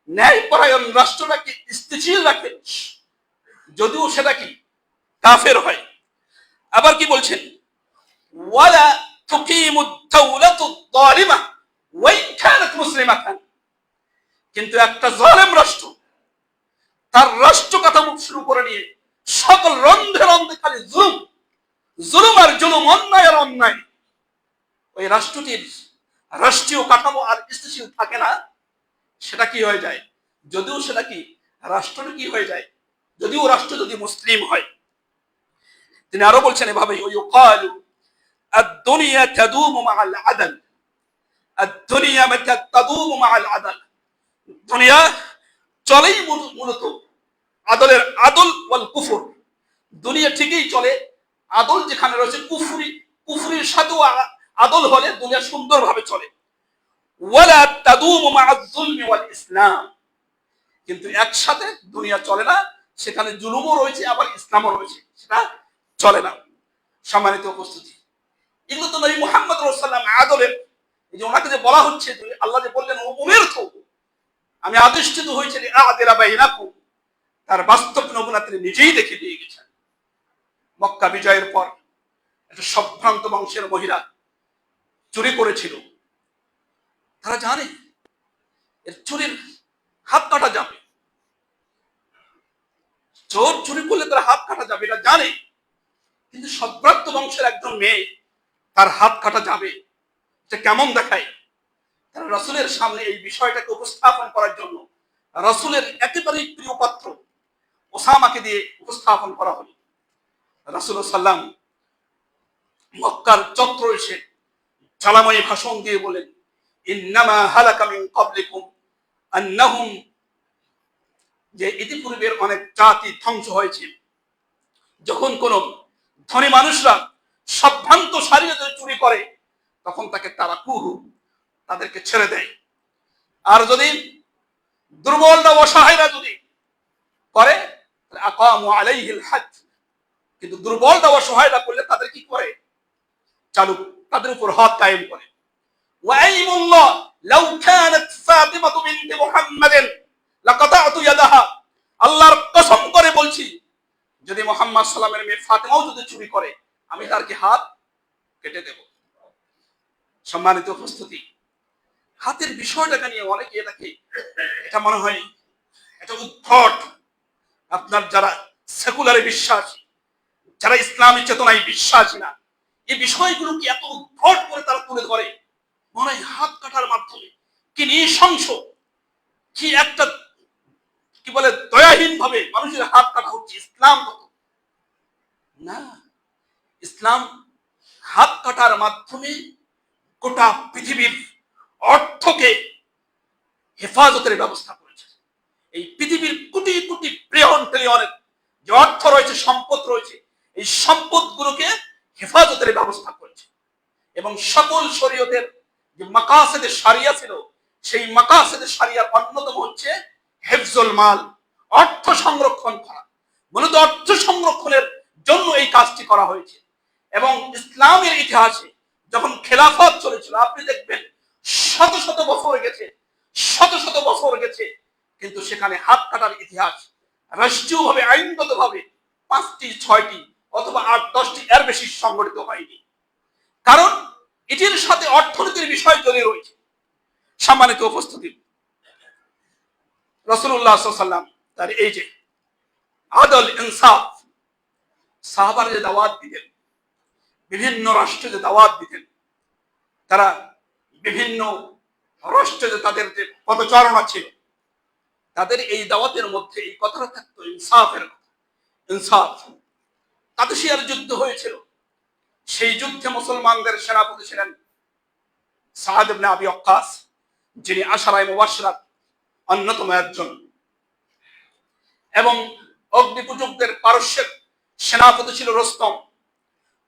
ন্যায়পরায়ণ রাষ্ট্রটাকে স্থিতিশীল রাখেন, যদিও সেটা কি কাফের হয়। আবার কি বলছেন? ওয়ালা তুকিমুদ দাওলাতুদ যালিমা ওয়া ইন কানাত মুসলিমাতান, কিন্তু একটা জালেম রাষ্ট্র তার রাষ্ট্র কাঠামো শুরু করে নিয়ে সকল রন্ধে রন্ধে খালি জুলুম, জুলুম আর জুলুম, অন্যায় আর অন্যায়, ওই রাষ্ট্রটির রাষ্ট্রীয় কাঠামো আর স্থিতিশীল থাকে না। সেটা কি হয়ে যায়, যদিও সেটা কি রাষ্ট্রটি কি হয়ে যায়, যদিও রাষ্ট্র যদি মুসলিম হয়। তিনি আরো বলছেন এভাবে, ইউকালু আদ-দুনিয়া তাদুমু মা'আল আদল, আদ-দুনিয়া মাতা তাদুমু মা'আল আদল, দুনিয়া চলেই মূলত আদলের, আদল ওয়াল কুফর, দুনিয়া ঠিকই চলে, আদল যেখানে রয়েছে কুফরির সাথেও আদল হলে দুনিয়া সুন্দরভাবে চলে। ওয়ালা তাদুমু মা'আজ যুলমি ওয়াল ইসলাম, কিন্তু একসাথে দুনিয়া চলে না, সেখানে জুলুমও রয়েছে আবার ইসলামও রয়েছে, সেটা চলে না। সম্মানিত উপস্থিতি, এগুলো তো নবী মুহাম্মদ সাল্লাল্লাহু আলাইহি ওয়াসাল্লাম আদলের, এই যে ওনাকে যে বলা হচ্ছে, আল্লাহ যে বললেন উমিরতু, আমি আদিষ্ঠিত হয়েছি আ'দিলা বাইনাকুম, তার বাস্তব নমুনা তিনি নিজেই দেখে দিয়ে গেছেন। মক্কা বিজয়ের পর একটা সম্ভ্রান্ত বংশের মহিলা চুরি করেছিল, তারা জানে এর চুরির হাত কাটা যাবে, চোর চুরি করলে তার হাত কাটা যাবে, এটা জানে, কিন্তু সম্ভ্রান্ত বংশের একজন মেয়ে, তার হাত কাটা যাবে, এটা কেমন দেখায়। তারা রাসূলের সামনে এই বিষয়টাকে উপস্থাপন করার জন্য রাসূলের একেবারেই প্রিয় পাত্র ওসামাকে দিয়ে উপস্থাপন করা হলো। রাসূল সাল্লাম মক্কার চত্র এসে জ্বালাময়ী ভাষণ দিয়ে বলেন, ইন্নামা হালাকা মিন ক্বাবলিকুম আন্নাহুম, যে ইতিপূর্বের অনেক জাতি ধ্বংস হয়েছে, যখন কোন ধনী মানুষরা সম্ভ্রান্ত সারিয়ে চুরি করে তখন তাকে তারা কুহু, তাদেরকে ছেড়ে দেয়, আর যদি দুর্বলরা অসহায়রা যদি করে আকামু আলাইহিল হাদ, কিন্তু দুর্বলরা অসহায়রা করলে তাদের কি করে, চালু, তাদের উপর হদ কায়েম করে। ওয়াইমুল্লাহ লাউ কানাত ফাতিমাতু বিনতে মুহাম্মাদিন লাকাতাতু ইয়াদাহা, আল্লাহর কসম করে বলছি, যদি মুহাম্মদ সাল্লাল্লাহু আলাইহি ওয়াসাল্লামের মেয়ে ফাতিমাও যদি চুরি করে, আমি তার কি হাত কেটে দেব। সম্মানিত উপস্থিতি, হাতের বিষয়টাকে নিয়ে অনেকে এটাকে, এটা মনে হয় এটা উদ্ভট, আপনার যারা সেকুলারে বিশ্বাসী, যারা ইসলামী চেতনায় বিশ্বাসী না, এই বিষয়গুলোকে এত উদ্ভট করে তারা তুলে ধরে, মনে হয় হাত কাটার মাধ্যমে কি নৃশংস, কি একটা কি বলে দয়াহীন ভাবে মানুষের হাত কাটা হচ্ছে। ইসলাম কত না, ইসলাম হাত কাটার মাধ্যমে গোটা পৃথিবীর অর্থকে হেফাজতের ব্যবস্থা করেছে। এই পৃথিবীর কোটি কোটি ট্রিলিয়ন ট্রিলিয়নের যে অর্থ রয়েছে, সম্পদ রয়েছে, এই সম্পদগুলোকে হেফাজতের ব্যবস্থা করেছে, এবং সকল শরীয়তের যে মাকাসেদে শারিয়া ছিল, সেই মাকাসেদে শারিয়ার অন্যতম হচ্ছে হেফজুল মাল, অর্থ সংরক্ষণ করা। মূলত অর্থ সংরক্ষণের জন্য এই কাজটি করা হয়েছে। এবং ইসলামের ইতিহাসে যখন খেলাফত চলেছিল, আপনি দেখবেন শত শত বছর গেছে, শত শত বছর গেছে, কিন্তু সেখানে হাত কাটার ইতিহাস রাষ্ট্রীয়ভাবে, আইনগতভাবে 5টি 6টি অথবা 8-10টি এর বেশি সংগঠিত হয়নি, কারণ এটির সাথে অর্থনীতির বিষয় জড়িয়ে রয়েছে। সম্মানিত উপস্থিতি, রাসূলুল্লাহ সাল্লাল্লাহু আলাইহি ওয়াসাল্লাম তার এই যে আদল, ইনসাফ, সাহাবারা যে দাওয়াত দিতেন, বিভিন্ন রাষ্ট্রে যে দাওয়াত দিতেন, তারা বিভিন্ন রাষ্ট্রে যে তাদের যে পদচারণা ছিল, তাদের এই দাওয়াতের মধ্যে এই কথাটা থাকতো ইনসাফের কথা। ইনসাফ, কাদেসিয়ার যুদ্ধ হয়েছিল, সেই যুদ্ধে মুসলমানদের সেনাপতি ছিলেন সাদ ইবনে আবি ওয়াক্কাস, যিনি আশারায়ে মুবাশশিরার অন্যতম একজন, এবং অগ্নিপূজকদের পারস্যের সেনাপতি ছিল রুস্তম।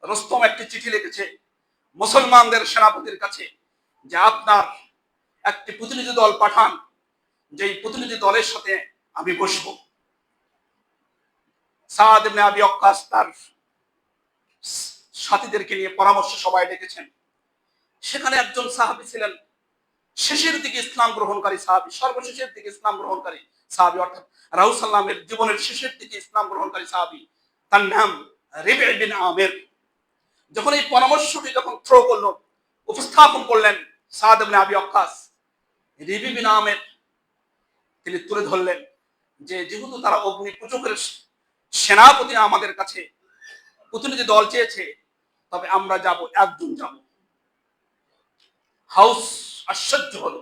রুস্তম একটি চিঠি লিখেছে মুসলমানদের সেনাপতির কাছে যে আপনার একটি প্রতিনিধি দল পাঠান, যেই প্রতিনিধি দলের সাথে আমি বসব। সাদ ইবনে আবি ওয়াক্কাস তার সাথীদেরকে নিয়ে পরামর্শ সভায় ডেকেছেন। সেখানে একজন সাহাবী ছিলেন শেষের দিকে ইসলাম গ্রহণকারী সাহাবী, সর্বশেষের দিকে ইসলাম গ্রহণকারী সাহাবী, অর্থাৎ রাসূল সাল্লাল্লাহু আলাইহি ওয়াসাল্লামের জীবনের শেষের দিকে ইসলাম গ্রহণকারী সাহাবী, তার নাম রিবঈ বিন আমির। যখন এই পরামর্শটি যখন থ্রো করলো, উপস্থাপন করলেন সাদ ইবনে আবি ওয়াক্কাস, রিবঈ বিন আমির তিনি তুলে ধরলেন যে যেহেতু তারা অগ্নি পূজকের সেনাপতি আমাদের কাছে প্রতিনিধি দল চেয়েছে, তবে আমরা যাব, একজন যাব। হাউস আশ্চর্য হলো,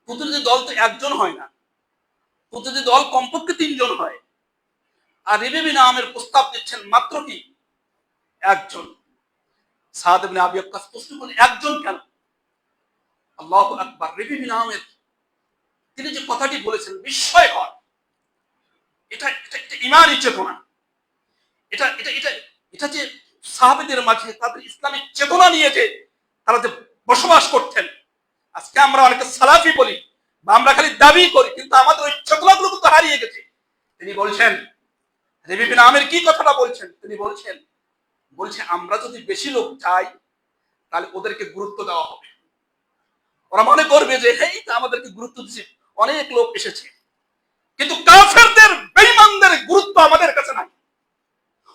প্রতিনিধি দল তো একজন হয় না, প্রতিনিধি দল কমপক্ষে 3 জন হয়, আর রেবি বিন আমের প্রস্তাব দিচ্ছেন মাত্র কি একজন। সাদ ইবনে আবি ওয়াক্কাস প্রশ্ন করলেন, একজন কেন? আল্লাহু আকবার। রেবি বিন আমের তিনি যে কথাটি বলেছেন বিস্ময়কর। এটা এটা ঈমানী চেতনা, এটা এটা এটা এটা যে সাহাবীদের মাঝে তাদের ইসলামিক চেতনা নিয়ে যে তারা যে বসবাস করতেন। আজকে আমরা অনেকে সালাফি বলি বা আমরা খালি দাবি করি, কিন্তু আমাদের ওই চেতনাগুলো কিন্তু হারিয়ে গেছে। তিনি বলছেন, রেবি বিন আমের কি কথাটা বলছেন, তিনি বলছে আমরা যদি বেশি লোক যাই তাহলে ওদেরকে গুরুত্ব দেওয়া হবে। ওরা মনে করবে যে এই তো আমাদেরকে গুরুত্ব দিচ্ছে, অনেক লোক এসেছে। কিন্তু কাফেরদের, বেঈমানদের গুরুত্ব আমাদের কাছে নাই,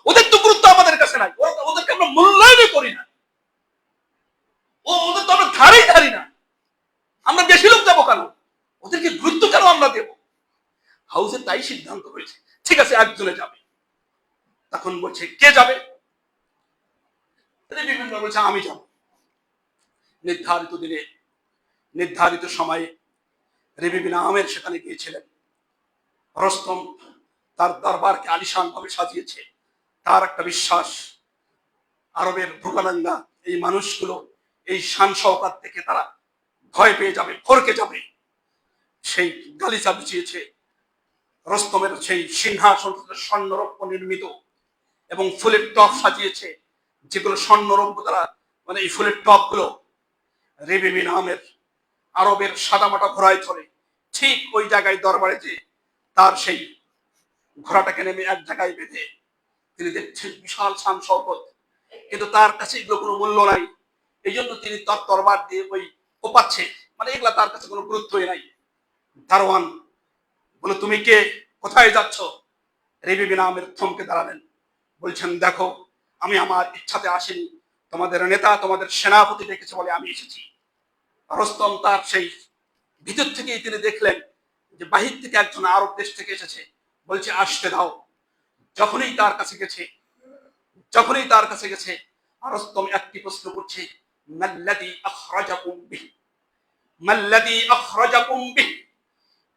ওদের তো গুরুত্ব আমাদের কাছে নাই, ওদেরকে আমরা মূল্যায়নই করি না, ওদের তো আমরা ধারি না। আমরা বেশি লোক যাবো কেন, ওদেরকে গুরুত্ব কেন আমরা দেব? হাউসে তাই সিদ্ধান্ত হয়েছে, ঠিক আছে একজনে যাবে। তখন বলছে কে যাবে? বিভিন্ন বলছে আমি যাব। নির্ধারিত দিনে নির্ধারিত সময়ে রেবি বিন আমের সেখানে গিয়েছিলেন। রস্তম তার দরবারকে আলিশান ভাবে সাজিয়েছে। তার একটা বিশ্বাস, আরবের ভূখণ্ডা এই মানুষগুলো এই শান শওকত থেকে তারা ভয় পেয়ে যাবে, ফরকে যাবে। সেই গালিচা বিছিয়েছে, রস্তমের সেই সিংহাসন স্বর্ণরৌপ্য নির্মিত এবং ফুলের টপ সাজিয়েছে, যেগুলো স্বর্ণরৌপ্য দ্বারা, মানে এই ফুলের টপ গুলো রেবি বিন আমের আরবের সাদামাটা ঘোড়ায় চড়ে ঠিক ওই জায়গায় দরবারে যে তার সেই ঘোড়াটাকে নেমে এক জায়গায় বেঁধে তিনি দেখছেন বিশাল শান শওকত, কিন্তু তার কাছে এগুলো কোনো মূল্য নাই। এই জন্য তিনি তার তরবার দিয়ে ওই কোপাচ্ছে, মানে এগুলা তার কাছে কোনো গুরুত্বই নাই। দারোয়ান বলে, তুমি কে, কোথায় যাচ্ছ? রেবি বিন আমের থমকে দাঁড়ালেন, বলছেন দেখো আমি আমার ইচ্ছাতে আসিনি, তোমাদের নেতা তোমাদের সেনাপতি ডেকেছে বলে আমি এসেছি। রস্তম তার সেই ভিতর থেকেই তিনি দেখলেন যে বাহির থেকে একজন আরব দেশ থেকে এসেছে, বলছে আসতে দাও। যখনই তার কাছে গেছে রস্তম একটি প্রশ্ন করছে, মাল্লাযী আখরাজাকুম বিহি, মাল্লাযী আখরাজাকুম বিহি,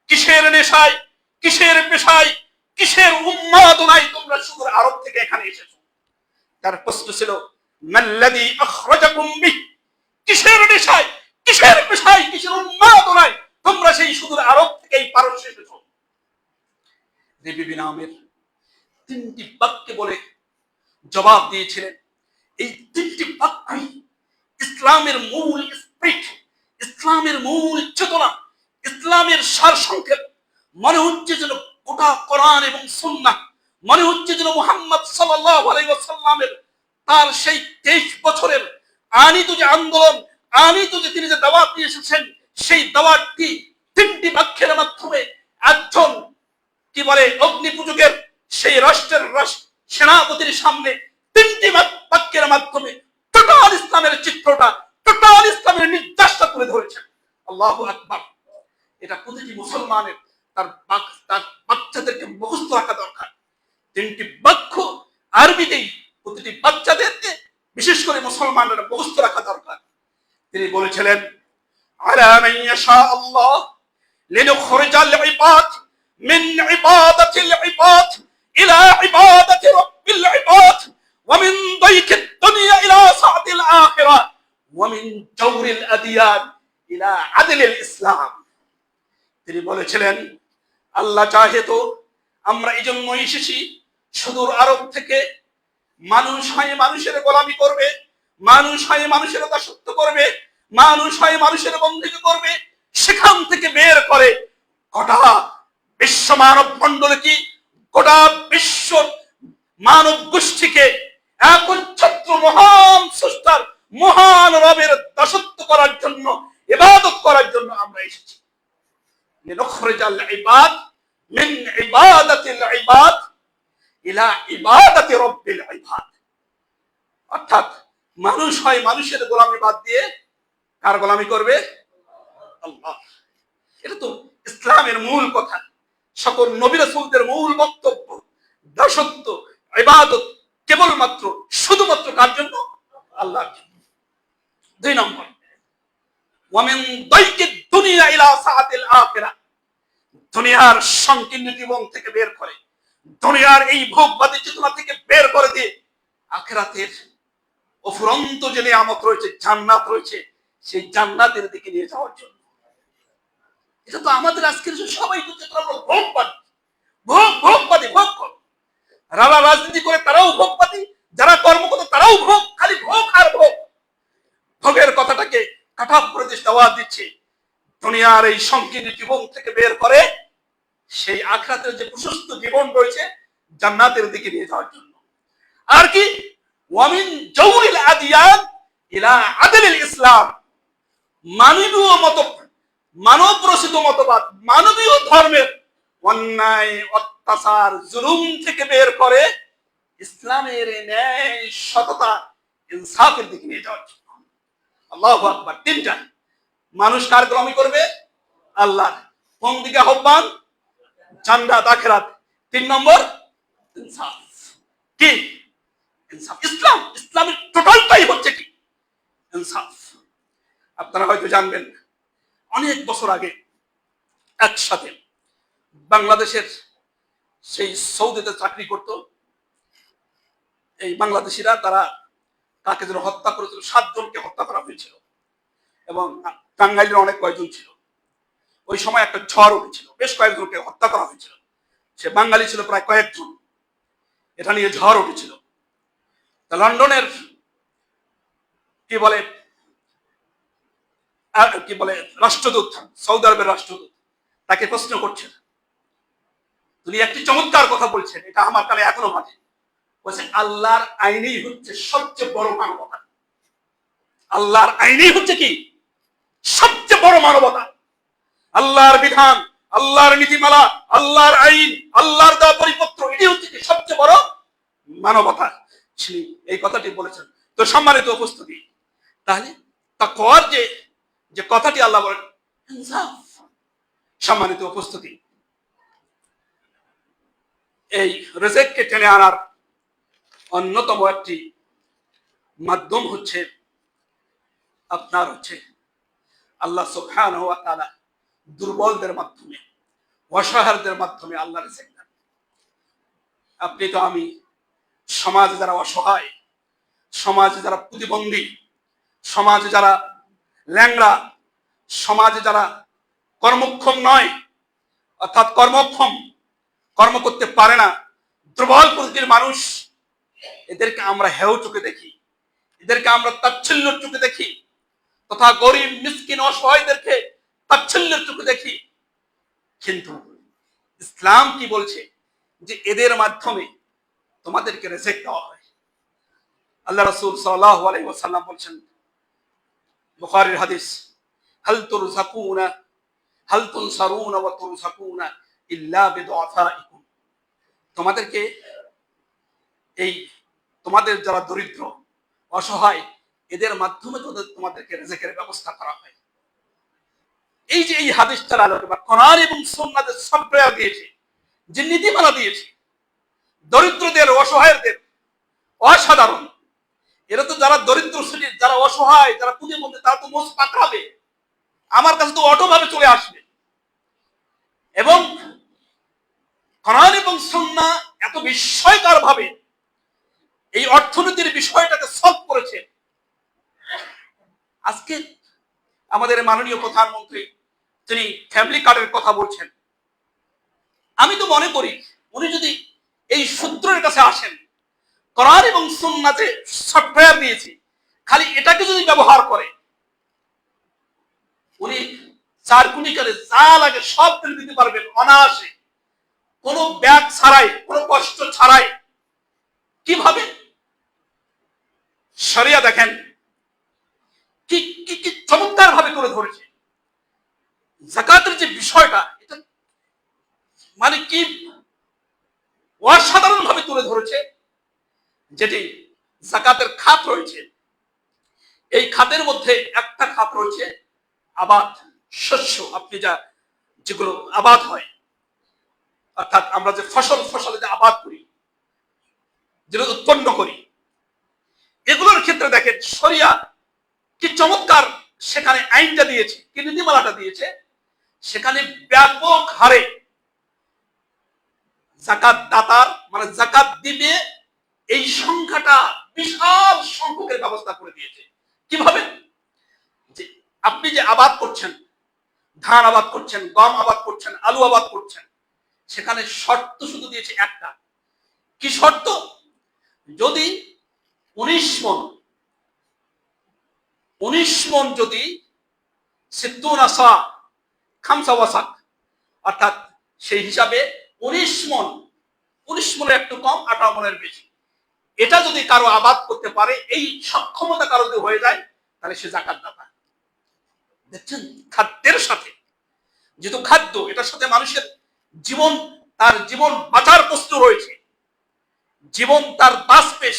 কিসের নেশায়, কিসের পেশায়, কিসের উন্মাদনায় তোমরা সুদূর আরব থেকে এখানে এসেছো? তার প্রশ্ন ছিল মাল্লাযী আখরাজাকুম বিহি, কিসের নেশায়, কিসের পেশায়, কিসের উন্মাদনায় তোমরা সেই সুদূর আরব থেকে এই পারস্যে এসেছো? রেবি বিন আমের 3টি বাক্যে বলে জবাব দিয়েছিলেন। এই 3টি বাক্যই ইসলামের মূল স্পিরিট, ইসলামের মূল চেতনা, ইসলামের সারসংক্ষেপ। মনে হচ্ছে যেন গোটা কোরআন এবং সুন্নাহ, মনে হচ্ছে যেন মুহাম্মদ সাল্লাল্লাহু আলাইহি ওয়াসাল্লামের তার সেই 23 বছরের আনিত যে আন্দোলন, আনিত যে তিনি যে দাওয়াত নিয়ে এসেছেন, সেই দাওয়াতটি 3টি বাক্যের মাধ্যমে একজন কি বলে অগ্নি পূজকের সেই রাষ্ট্রের সেনাপতির সামনে 3টি বাক্যের মাধ্যমে টোটাল ইসলামের চিত্রটা, টোটাল ইসলামের নির্দেশটা তুলে ধরেছেন। আল্লাহু আকবার। এটা প্রতিটি মুসলমানের তার বাচ্চাদেরকে মুখস্থ রাখা দরকার। 3টি বাক্য আরবিতেই প্রতিটি বাচ্চাদেরকে, বিশেষ করে মুসলমানরা মুখস্থ রাখা দরকার। তিনি বলেছিলেন, আলা মান ইয়াশা আল্লাহ লিনুখরিজাল ইবাদ মিন ইবাদাতিল ইবাদ ইলা ইবাদাতি রাব্বিল ইবাদ ওয়া মিন দাইকিদ দুনিয়া ইলা সাআতিল আখিরাহ ওয়া মিন জাওরিল আদিয়ান ইলা আদলিল ইসলাম। তিনি বলেছিলেন, আল্লাহ চাহে তো আমরা এই জন্যই এসেছি সুদূর আরব থেকে। মানুষ হয় মানুষের গোলামি করবে, মানুষ হয় মানুষের দাসত্ব করবে, মানুষ হয় মানুষের বন্দী করবে, সেখান থেকে বের করে গোটা বিশ্ব মানব মণ্ডলকে, গোটা বিশ্ব মানব গোষ্ঠীকে একচ্ছত্র মহান স্রষ্টার, মহান রবের দাসত্ব করার জন্য, ইবাদত করার জন্য আমরা এসেছি। লিনুখরিজাল ইবাদ মিন ইবাদাতিল ইবাদ ইলা ইবাদাতি রাব্বিল ইবাদ। অর্থাৎ মানুষ হয় মানুষের গোলামি বাদ দিয়ে কার গোলামি করবে? আল্লাহ। এটা তো ইসলামের মূল কথা, সকল নবী রাসূলদের মূল বক্তব্য, দাসত্ব, ইবাদত কেবলমাত্র শুধুমাত্র কার জন্য? আল্লাহর জন্য। 2 নম্বর, ওয়ামিন দাইকিদ দুনিয়া ইলা সাআতিল আখিরা, দুনিয়ার সংকীর্ণ জীবন থেকে বের করে, দুনিয়ার এই ভোগবাদী চেতনা থেকে বের করে দিয়ে আখিরাতের অফুরন্ত যে নিয়ামত রয়েছে, জান্নাত রয়েছে, সেই জান্নাতের দিকে নিয়ে যাওয়ার জন্য। এটা তো আমাদের আজকের সবাই করছে, ভোগবাদী, ভোগবাদী, ভোগ করো। যারা রাজনীতি করে তারাও ভোগবাদী, যারা কর্ম করে তারাও ভোগ, খালি ভোগ আর ভোগ। ভোগের কথাটাকে কাটাপ করে দেওয়া দিচ্ছে, দুনিয়ার এই সংকীর্ণ জীবন থেকে বের করে সেই আখিরাতের যে প্রশস্ত জীবন রয়েছে জান্নাতের দিকে নিয়ে যাওয়ার জন্য। আর কি, ওয়ামিন জাওরিল আদিয়ান ইলা আদলিল ইসলাম, মানবীয় মত, মানব রচিত মতবাদ, মানবীয় ধর্মের অন্যায়, অত্যাচার, জুলুম থেকে বের করে ইসলামের ন্যায়, সততা, ইনসাফের দিকে নিয়ে যাওয়ার জন্য। আল্লাহু আকবার। 3টা, মানুষ কার গোলামি করবে? আল্লাহর। কোন দিকে আহ্বান? জান্নাত, আখিরাত। 3 নম্বর, ইনসাফ। কি? ইনসাফ। ইসলাম, ইসলামের টোটালটাই হচ্ছে কি? ইনসাফ। আপনারা হয়তো জানবেন, অনেক বছর আগে একসাথে বাংলাদেশের সেই সৌদিতে চাকরি করত এই বাংলাদেশিরা, তারা তাকে যেন হত্যা করেছিল, 7 জনকে হত্যা করা হয়েছিল এবং টাঙ্গাইলের অনেক কয়েকজন ছিল। ওই সময় একটা ঝড় উঠেছিল, বেশ কয়েকজনকে হত্যা করা হয়েছিল। সে বাঙালি ছিল প্রায় কয়েকজন। এটা নিয়ে ঝড় উঠেছিল। লন্ডনের কি বলে রাষ্ট্রদূত, সৌদি আরবের রাষ্ট্রদূত তাকে প্রশ্ন করছেন। তিনি একটি চমৎকার কথা বলছেন, এটা আমার কানে এখনো বাজে। বলছে, আল্লাহর আইনই হচ্ছে সবচেয়ে বড় মানবতা। আল্লাহর আইনই হচ্ছে কি? সবচেয়ে বড় মানবতা। আল্লাহর বিধান, আল্লাহর নীতিমালা, আল্লাহর আইন, আল্লাহর দেওয়া পরিপত্র, এটি হচ্ছে কি সবচেয়ে বড় মানবতা। এই কথাটি বলেছেন। তো সম্মানিত উপস্থিতি, তাহলে তাকওয়ার যে কথাটি আল্লাহ বলেন, ইনসাফ। সম্মানিত উপস্থিতি, এই রিজিককে টেনে আনার অন্যতম একটি মাধ্যম হচ্ছে আপনার আল্লাহ সুবহানাহু ওয়া তাআলা দুর্বলদের মাধ্যমে, অসহায়দের মাধ্যমে আল্লাহ রিজিক দেন। আপনি তো আমি সমাজে যারা অসহায়, সমাজে যারা প্রতিবন্ধী, সমাজে যারা ল্যাংড়া, সমাজে যারা কর্মক্ষম নয়, অর্থাৎ কর্ম করতে পারে না, দুর্বল প্রকৃতির মানুষ, এদেরকে আমরা হেয় চোখে দেখি, এদেরকে আমরা তাচ্ছিল্যের চোখে দেখি, তথা গরিব, মিসকিন, অসহায়দেরকে তাচ্ছিল্যের চোখে দেখি। কিন্তু ইসলাম কি বলছে? যে এদের মাধ্যমে তোমাদেরকে রিজিক দেওয়া হয়। আল্লাহ রাসূল সাল্লাল্লাহু আলাইহি ওয়াসাল্লাম বলছেন, বুখারীর হাদিস, হাল তুনসারুনা ওয়া তুরযাকুনা ইল্লা বিদুআফাইকুম, তোমাদেরকে তোমাদের যারা দরিদ্র, অসহায়, এদের মাধ্যমে তোমাদেরকে রিজিকের ব্যবস্থা করা হয়। এই যে এই হাদিসটার আলোকে বা কোরআন এবং সুন্নাতের সফটওয়্যার দিয়েছে, যে নীতিমালা দিয়েছে, দরিদ্রদের, অসহায়দের, অসাধারণ। এরা তো যারা দরিদ্র শ্রেণীর, যারা অসহায়, যারা প্রতিবন্ধী, তারা তো মোষ পাকড়াবে, আমার কাছে তো অটোভাবে চলে আসবে। এবং কোরআন এবং সুন্নাহ এত বিস্ময়কর ভাবে এই অর্থনীতির বিষয়টাকে সলভ করেছে। আজকে আমাদের মাননীয় প্রধানমন্ত্রী তিনি ফ্যামিলি কার্ডের কথা বলছেন। আমি তো মনে করি উনি যদি এই সূত্রের কাছে আসেন, কোরআন এবং সুন্নাতে সফটওয়্যার দিয়েছি, খালি এটাকে যদি ব্যবহার করে, উনি 4 কুইন্টালে যা লাগে সব ফেলে দিতে পারবেন অনায়াসে, কোনো ব্যাগ ছাড়াই, কোনো কষ্ট ছাড়াই। কিভাবে? শরিয়া দেখেন কি কি কি চমৎকার ভাবে করে ধরেছে। যাকাতের যে বিষয়টা, এটা মানে কি অসাধারণ ভাবে তুলে ধরেছে। যেটি যাকাতের খাত রয়েছে, এই খাতের মধ্যে একটা খাত রয়েছে আবাদ, শস্য। আপনি যা যেগুলো আবাদ হয়, অর্থাৎ আমরা যে ফসলে যে আবাদ করি, যেগুলো উৎপন্ন করি, এগুলোর ক্ষেত্রে দেখেন শরিয়া কি চমৎকার সেখানে আইনটা দিয়েছে, কি নীতিমালাটা দিয়েছে। সেখানে ব্যাপক হারে যাকাত দাতার মানে যাকাত দিবে এই সংখ্যাটা বিশাল সংখ্যকের ব্যবস্থা করে দিয়েছে। কিভাবে? যে আপনি যে আবাদ করছেন, ধান আবাদ করছেন, গম আবাদ করছেন, আলু আবাদ করছেন, সেখানে শর্ত শুধু দিয়েছে একটা। কি শর্ত? যদি 19 মন যদি সিদ্দুনা সা খামসা ওয়াসাক, অর্থাৎ সেই হিসাবে 19 মনের একটু কম, 18 মনের বেশি, এটা যদি কারো আবাদ করতে পারে, এই সক্ষমতা কারো যদি হয়ে যায়, তাহলে সে যাকাত দাতা। দেখছেন, খাদ্যের সাথে, যেহেতু খাদ্য এটার সাথে মানুষের জীবন, তার জীবন বাঁচার প্রশ্ন রয়েছে, জীবন তার বাঁচবে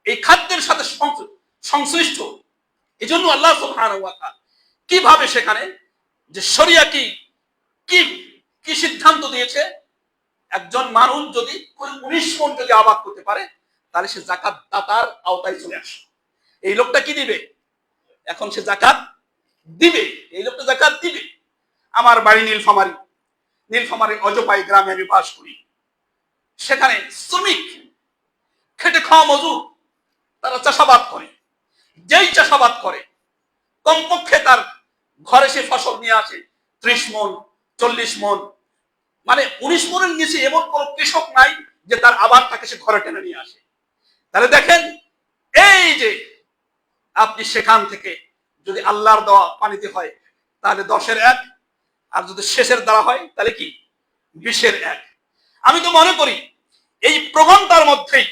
এই খাদ্যের সাথে সংশ্লিষ্ট। এই জন্য আল্লাহ সুবহানাহু ওয়া তাআলা কিভাবে সেখানে যে শরিয়া কি কি কি সিদ্ধান্ত দিয়েছে, একজন মানুষ যদি 19 মন যদি আবাদ করতে পারে, তাহলে সে যাকাত দাতার আওতায় চলে আসে। এই লোকটা কি দিবে? এখন সে যাকাত দিবে, এই লোকটা যাকাত দিবে। আমার বাড়ি নীলফামারী অজপাই গ্রামে আমি বাস করি। সেখানে শ্রমিক, খেটে খাওয়া মজুর, তারা চাষাবাদ করে। যেই চাষাবাদ করে, কমপক্ষে তার ঘরে সে ফসল নিয়ে আসে 30 মন, 40 মন, মানে 19 মনের নিচে এমন কোন কৃষক নাই যে তার আবাদটাকে সে ঘরে টেনে নিয়ে আসে। তাহলে দেখেন, এই যে আপনি সেখান থেকে যদি আল্লাহর দেওয়া পানিতে হয়, তাহলে 10-এর 1, আর যদি শেষের দ্বারা হয়, তাহলে কি 20-এর 1। আমি তো মনে করি এই প্রবণতার মধ্যেই,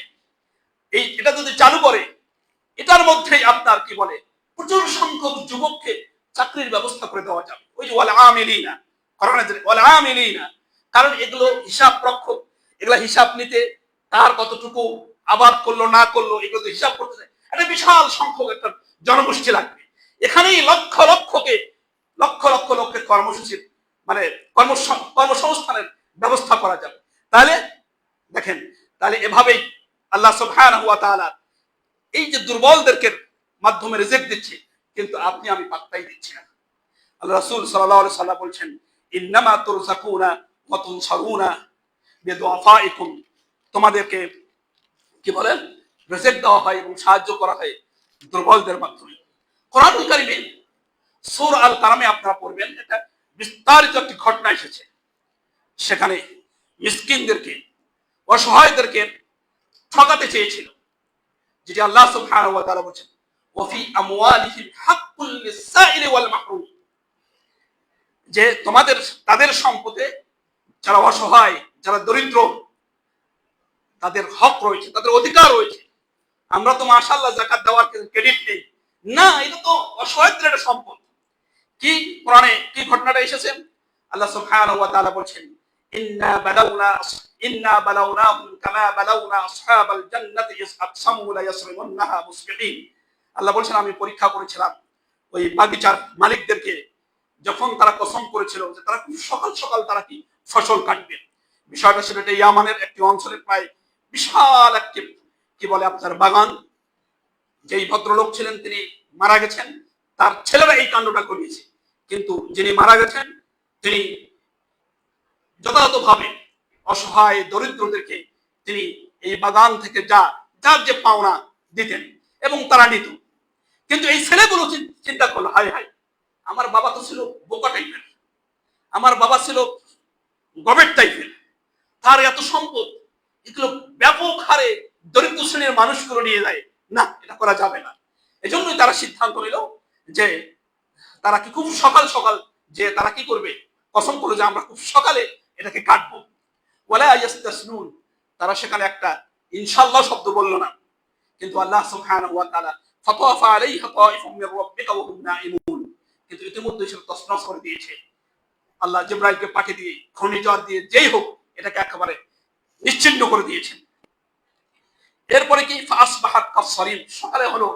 এটা যদি চালু করে, এটার মধ্যেই আপনার কি বলে, প্রচুর সংখ্যক যুবককে চাকরির ব্যবস্থা করে দেওয়া যাবে। ওই যে ওয়াল আমিলিনা, কারণ এগুলো হিসাব রক্ষক, এগুলা হিসাব নিতে তার কতটুকু আবাদ করলো না করলো, এগুলো হিসাব করতে চায়, একটা বিশাল সংখ্যক একটা জনগোষ্ঠী লাগবে। এখানেই লক্ষ লক্ষের কর্মসূচির মানে কর্মসংস্থানের ব্যবস্থা করা যাবে। তাহলে দেখেন, তাহলে এভাবেই আল্লাহ সুবহানাহু ওয়া তাআলা এই যে দুর্বলদেরকে মাধ্যমে রিজিক দিচ্ছে, কিন্তু আপনি আমি পাত্তাই দিচ্ছি না। আল্লাহ রাসূল সাল্লাল্লাহু আলাইহি সাল্লাম বলছেন, ইন্নামা তুরযাকুনা ওয়া তুনসারুনা বিদুআফাইকুম, তোমাদেরকে কি বলেন, রিজিক দেওয়া হয় এবং সাহায্য করা হয় দুর্বলদের মাধ্যমে। কোরআনুল কারীমে সূরা আল কালামে আপনারা পড়বেন, এটা বিস্তারিত একটি ঘটনা এসেছে। সেখানে মিসকিনদেরকে, অসহায়দেরকে ঠকাতে চেয়েছিল, যেটি আল্লাহ সুবহানাহু ওয়া তাআলা বলেছেন, ওয়া ফি আমওয়ালিহিম হাক্কুল লিস-সাইলি ওয়াল মাহরুম, যে তাদের সম্পদে যারা অসহায়, যারা দরিদ্র, তাদের হক রয়েছে, তাদের অধিকার রয়েছে। আমরা তো মাশাআল্লাহ যাকাত দেওয়ার ক্রেডিট নেই না, এটা তো অসহায়দের একটা সম্পদ। কি কোরআনে কি ঘটনাটা এসেছে? আল্লাহ সুবহানাহু ওয়া তাআলা বলছেন, ইন্না বালাউনাহুম কামা বালাউনা আসহাবাল জান্নাতি ইস আকসামু লা ইয়াসরিমুন্নাহা মুসবিহিন। আল্লাহ বলছেন, আমি পরীক্ষা করেছিলাম ওই বাগিচার মালিকদেরকে, যখন তারা কসম করেছিল যে তারা খুব সকাল সকাল তারা কি ফসল কাটবে। বিষয়টা ছিল এটা ইয়ামানের একটি অঞ্চলে প্রায় বিশাল একটি কি বলে আপনার বাগান। যেই ভদ্রলোক ছিলেন তিনি মারা গেছেন, তার ছেলেরা এই কাণ্ডটা করিয়েছে। কিন্তু যিনি মারা গেছেন তিনি যথাযথভাবে অসহায় দরিদ্রদেরকে তিনি এই বাগান থেকে যার যে পাওনা দিতেন এবং তারা নিত। কিন্তু এই ছেলেগুলো চিন্তা করলো, হায় হায়, আমার বাবা তো ছিল বোকা টাইপের, আমার বাবা ছিল গবেট টাইপের, তার এত সম্পদ, এগুলো ব্যাপক হারে দরিদ্র শ্রেণীর মানুষগুলো নিয়ে যায়, না এটা করা যাবে না। এজন্যই তারা সিদ্ধান্ত নিল যে তারা কি খুব সকাল সকাল যে তারা কি করবে, কসম করলো যে আমরা খুব সকালে এটাকে কাটবো। ওয়ালা ইয়াস্তাসনুন, তারা সেখানে একটা ইনশাআল্লাহ শব্দ বলল না, কিন্তু আল্লাহ সুবহানাহু ওয়া তাআলা ফাতাফা আলাইহা তাইফুম মির রাব্বিকা ওয়া হুম নাঈমুন, কিন্তু ইতিমধ্যে সে তছনছ করে দিয়েছে। আল্লাহ জিবরাইলকে পাঠিয়ে দিয়ে, ঘূর্ণিঝড় দিয়ে, যেই হোক এটাকে একেবারে নিশ্চিহ্ন করে দিয়েছেন। এরপরে কি ফাসবাহাত কাসসারিম, সকালে হলো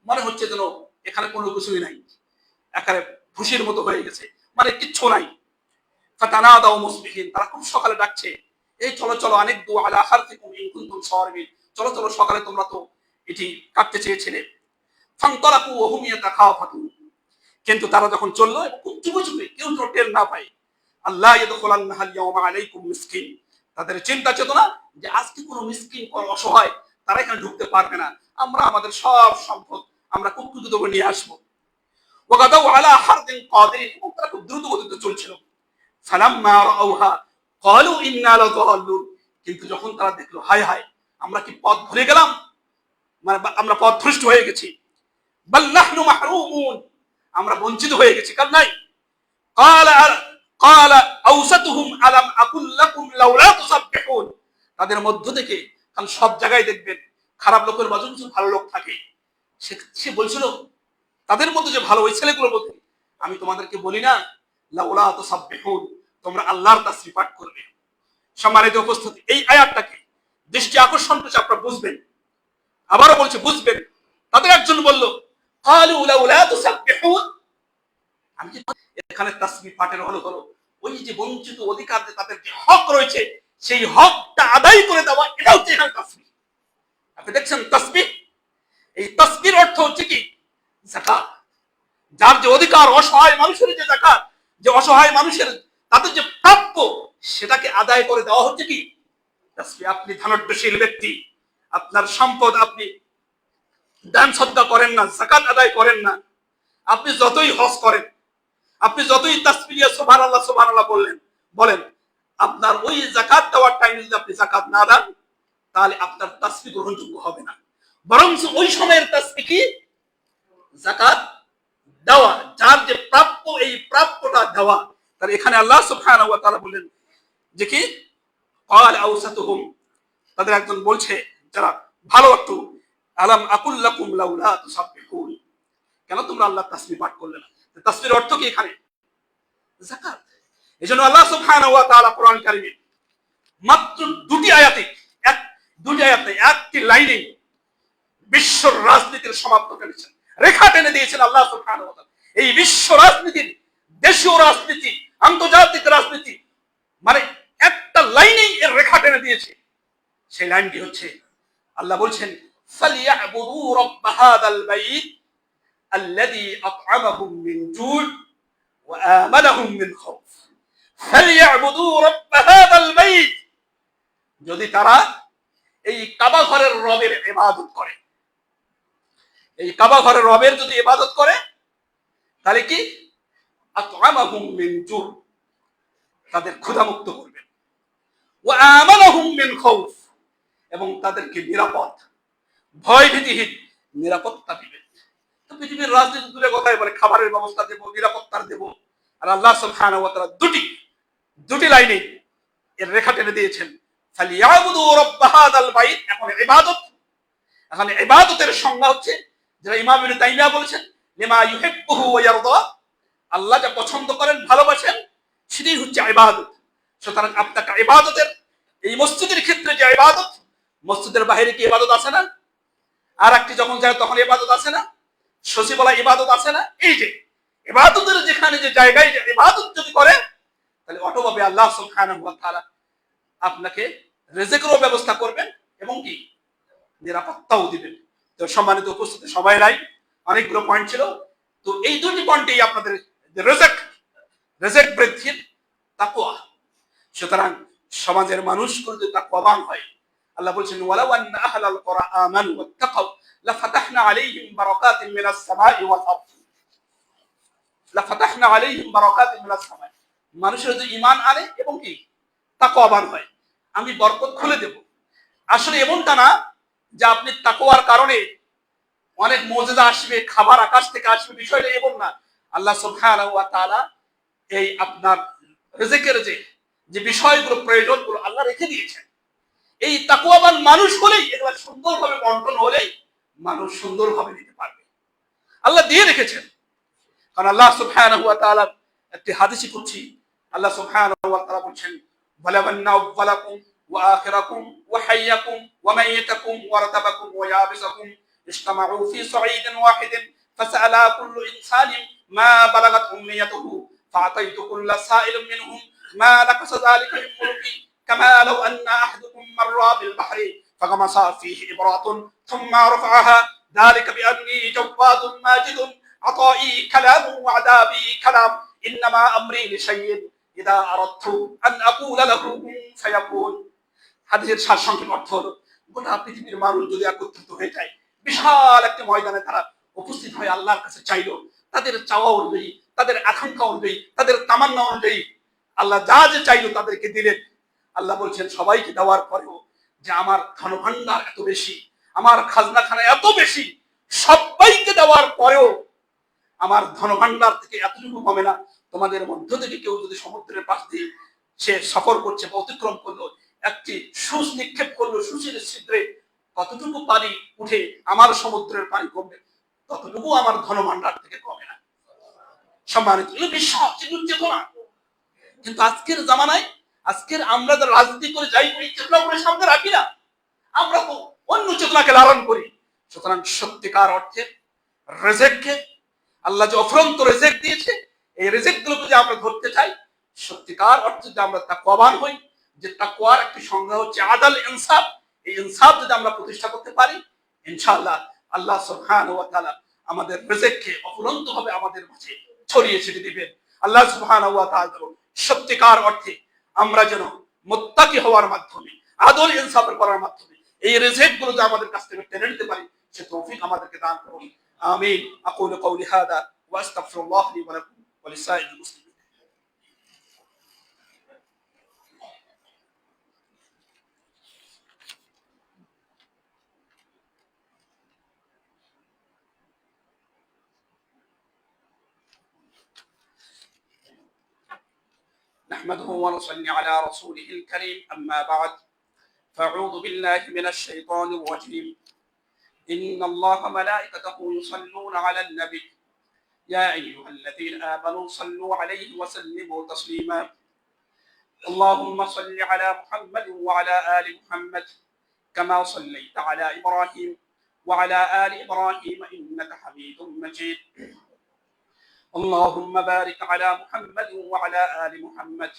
মনে হচ্ছে যেন এখানে কোনো কিছুই নাই, একেবারে ভুসির মতো হয়ে গেছে, মানে কিচ্ছু নাই। ফাতানাদাউ মুসবিহিন, তারা খুব সকালে ডাকছে, এই চলো চলো আনিদু আলা হারতিকুম ইন কুনতুম সারিমিন, চলো চলো সকালে তোমরা তো এটি কাটতে চেয়েছিলে। ফানতালাকু ওয়া হুম ইয়াতাখাফাতুন, কিন্তু তারা যখন চললো এবং খুব চুপে চুপে, কেউ যেন টের না পায়, আল্লাহ ইয়াদখুলান্নাহাল ইয়াওমা আলাইকুম মিসকিন, তাদের চিন্তা চেতনা যে আজকে কোনো মিসকিন, কোনো অসহায় তারা এখানে ঢুকতে পারবে না, আমরা আমাদের সব সম্পদ আমরা কুকুরকে দেবো নিয়ে আসবো। ওয়াগাদাউ আলা হারদিন কাদিরিন, এবং তারা খুব দ্রুত গতিতে চলছিল। ফালাম্মা রাআউহা ক্বালু ইন্না লাযাল্লুন, কিন্তু যখন তারা দেখলো হায় হায় আমরা কি পথ ভুলে গেলাম, মানে আমরা পথভ্রষ্ট হয়ে গেছি। বাল নাহনু মাহরুমুন, আমরা বঞ্চিত হয়ে গেছি, কারণ নাই। ক্বালা আওসাতুহুম আলাম আকুল লাকুম লাউলা তুসাব্বিহুন, তাদের মধ্য থেকে, কারণ সব জায়গায় দেখবেন খারাপ লোকের মাঝে কিছু ভালো লোক থাকে, সে বলছিল তাদের মধ্যে যে ভালো ওই ছেলেগুলোর মধ্যে, আমি তোমাদেরকে বলি না লাউলা তুসাব্বিহুন, তোমরা আল্লাহর তাসবিহ পাঠ করবে। সম্মানিত উপস্থিতি, এই আয়াতটাকে দৃষ্টি আকর্ষণ করে আপনারা বুঝবেন, আবারও বলছে বুঝবেন। তাদের একজন বলল ক্বালু লাউলা তুসাব্বিহুন, আমি এখানে তাসবিহ পাঠের হলো ওই যে বঞ্চিত অধিকার, তাদের যে হক রয়েছে সেই হকটা আদায় করে দেওয়া, এটা হচ্ছে এখানে তাসবিহ। আপনি দেখছেন তাসবিহ, এই তাসবিহর অর্থ হচ্ছে কি যাকাত, যার যে অধিকার, অসহায় মানুষের যে যাকাত, যে অসহায় মানুষের তাদের যে প্রাপ্য সেটাকে আদায় করে দেওয়া হচ্ছে কি তাসবিহ। আপনি ধনাঢ্যশীল ব্যক্তি, আপনার সম্পদ আপনি দান সদকা করেন না, যাকাত আদায় করেন না, আপনি যতই হজ করেন, আপনি যতই তাসবিহ সুবহানাল্লাহ সুবহানাল্লাহ বলেন, আপনার ওই যাকাত দেওয়ার টাইমে যদি আপনি যাকাত না দেন, তাহলে আপনার তাসবিহ গ্রহণযোগ্য হবে না। বরং ওই সময়ের তাসবিহ কি যাকাত দেওয়া, যার যে প্রাপ্য এই প্রাপ্যটা দেওয়া। তার এখানে আল্লাহ সুবহানাহু ওয়া তাআলা বললেন যে কি ক্বাল আওসাতুহুম, তাদের একজন বলছে যারা ভালো একটু, আলাম আকুল লাকুম লাউলা তুসাব্বিহুন, কেন তোমরা আল্লাহর তাসবিহ পাঠ করলে না। তাসবিহর অর্থ কি এখানে যাকাত। এজন্য আল্লাহ সুবহানাহু ওয়া তাআলা কোরআন কারীমে মাত্র দুটি আয়াতে, একটি লাইনে বিশ্ব রাজনীতির সমাপ্ত করেছেন, রেখা টেনে দিয়েছেন আল্লাহ সুবহানাহু ওয়া তাআলা। এই বিশ্ব রাজনীতির, দেশীয় রাজনীতি, আন্তর্জাতিক রাজনীতি, মানে একটা লাইনেই এর রেখা টেনে দিয়েছে। সেই লাইনটি হচ্ছে আল্লাহ বলছেন ফালিয়াবুদু রাব্ব হাযাল বাইত আল্লাযী আত'আমাহুম মিন জু'ন ওয়া আমানাহুম মিন খাউফ। ফালিয়াবুদু রাব্ব হাযাল বাইত, যদি তারা এই কাবা ঘরের রবের ইবাদত করে, এই কাবা ঘরের রবের যদি ইবাদত করে, তাহলে কি আত'আমাহুম মিন জু'ন, তাদের ক্ষুধামুক্ত করবেন, ওয়া আমানাহুম মিন খাউফ, এবং তাদেরকে নিরাপদ, ভয় ভীতিহীন নিরাপত্তা দিবেন। তো পৃথিবীর রাজনীতি দূরে কথাই বলে খাবারের ব্যবস্থা দেব, নিরাপত্তার দেব, আর আল্লাহ সুবহানাহু ওয়া তাআলা দুটি লাইনে এর রেখা টেনে দিয়েছেন ফালিয়াবুদু রাব্ব হাযাল বাইত। এখন ইবাদতের সংজ্ঞা হচ্ছে, যারা ইমাম ইবনে তাইমিয়া বলেছেন লিমা ইউহিব্বুহু ওয়া ইয়ারদা, আল্লাহ যা পছন্দ করেন ভালোবাসেন সেটাই হচ্ছে ইবাদত। সুতরাং আপনাকে ইবাদতের, এই মসজিদের ক্ষেত্রে যে ইবাদত, মসজিদের বাইরে কি ইবাদত আছে না? আর একটি যখন যায় তখন ইবাদত আছে না? সচিবালয় ইবাদত আছে না? এই যে ইবাদতের যেখানে যে জায়গায় যে ইবাদত যদি করে, তাহলে অটোভাবে আল্লাহ সুবহানাহু ওয়া তাআলা আপনাকে রিজিকেরও ব্যবস্থা করবেন এবং কি নিরাপত্তাও দিবেন। তো সম্মানিত উপস্থিতি সবাই নাই, অনেকগুলো পয়েন্ট ছিল, তো এই দুটি পয়েন্টেই আপনাদের রিজিক বৃদ্ধির তাকওয়া। সুতরাং সমাজের মানুষগুলো যদি তাকওয়াবান হয়, আল্লাহ বলছেন ওয়ালাউ আন্না আহলাল কুরআ আমানু ওয়াত্তাকাউ লাফাতাহনা আলাইহিম বারাকাতিন মিনাস সামাই ওয়াল আরদ, লাফাতাহনা আলাইহিম বারাকাতিন মিনাস সামাই। মানুষের যদি ঈমান আনে এবং কি তাকওয়াবান হয়, আমি বরকত খুলে দেব। আসলে এমনটা না যে আপনি তাকওয়ার কারণে অনেক মুজিজা আসবে, খাবার আকাশ থেকে আসবে, বিষয়টা এমন না। আল্লাহ সুবহানাহু ওয়া তাআলা এই আপনার রিজিকের যে বিষয়গুলো, প্রয়োজনগুলো আল্লাহ রেখে দিয়েছেন। এই তাকওয়াবান মানুষ হলেই, এগুলো সুন্দরভাবে বন্টন হলেই মানুষ সুন্দরভাবে নিতে পারবে, আল্লাহ দিয়ে রেখেছেন। কারণ আল্লাহ সুবহানাহু ওয়া তাআলা একটি হাদিসে করছি, আল্লাহ সুবহানাহু ওয়া তাআলা বলেন ওয়ালাবান্না আউওয়ালাকুম ওয়া আখিরাকুম ওয়া হাইয়াকুম ওয়া মাইয়াতাকুম ওয়া রাতাবাকুম ওয়া ইয়াবিসাকুম ইজতামাউ ফি সাঈদিন ওয়াহিদিন ফাসআলা কুল্লু ইনসানিন মা বালাগাত উম্মিয়াতুহু ফাআতাইতু কুল্লা সাইলিন মিনহুম ما نقص ذلك من ملكي كما لو أن أحدكم مر بالبحر فغمس فيه إبرة ثم رفعها ذلك بأني جواد ماجد عطائي كلام وعذابي كلام إنما أمري لشيء إذا أردت أن أقول له كن فيكون হাদিসের সারসংক্ষেপ অর্থ হলো গোটা পৃথিবীর মানুষ যদি একত্রিত হয়ে যায় বিশাল একটা ময়দানে তারা উপস্থিত হয়ে আল্লাহর কাছে চাইলো তাদের চাওয়া অনুযায়ী তাদের আকাঙ্ক্ষা অনুযায়ী তাদের তামান্না অনুযায়ী আল্লাহ যা যে চাইলো তাদেরকে দিলেন আল্লাহ বলছেন সবাইকে দেওয়ার পরেও যে আমার ধনভাণ্ডার এত বেশি আমার খাজনাখানা এত বেশি সবাইকে দেওয়ার পরেও আমার ধনভাণ্ডার থেকে এতটুকু কমে না তোমাদের মধ্য থেকে কেউ যদি সমুদ্রের পাশ দিয়ে সে সফর করছে বা অতিক্রম করলো একটি সুচ নিক্ষেপ করলো সুচের ছিদ্রে কতটুকু পানি উঠে আমার সমুদ্রের পানি কমবে ততটুকু আমার ধনভাণ্ডার থেকে কমে না সম্মানিত বিশ্বাস চেতনা কিন্তু আজকের জামানায় আজকের আমরা যারা রাজনীতি করে যাই এই চেতনা করে সামনে রাখি না আমরা তো অন্য চেতনাকে লালন করি সুতরাং সত্যিকার অর্থে রেজেককে আল্লাহ যে অফুরন্ত রেজেক দিয়েছে এই রেজেক গুলোকে যে আমরা ধরতে চাই সত্যিকার অর্থে যে আমরা তাকওয়াবান হই যে তাকওয়ার একটি সংজ্ঞা হচ্ছে আদাল ইনসাফ এই ইনসাফ যদি আমরা প্রতিষ্ঠা করতে পারি ইনশাআল্লাহ আল্লাহ সুবহানাহু ওয়া তাআলা আমাদের রিজিককে অফুরন্তভাবে আমাদের মাঝে ছড়িয়ে ছিটিয়ে দিবেন আল্লাহ সুবহানাহু ওয়া তাআলা সত্যিকার অর্থে আমরা যেন মুত্তাকি হওয়ার মাধ্যমে আদল ইনসাফের করার মাধ্যমে এই রিজিক গুলো যে আমাদের কাছ থেকে টেনে নিতে পারি সে তৌফিক আমাদেরকে দান করুন আমিন আকুলু কওলি হাদা ওয়া আস্তাগফিরুল্লাহ লি ওয়া লাকুম ওয়া লিসাইরিল মুসলিমিন نحمده ونصلي على رسوله الكريم أما بعد فأعوذ بالله من الشيطان الرجيم إن الله ملائكته يصلون على النبي يا أيها الذين آمنوا صلوا عليه وسلموا تسليما اللهم صل على محمد وعلى آل محمد كما صليت على إبراهيم وعلى آل إبراهيم إنك حميد مجيد اللهم بارك على محمد وعلى آل محمد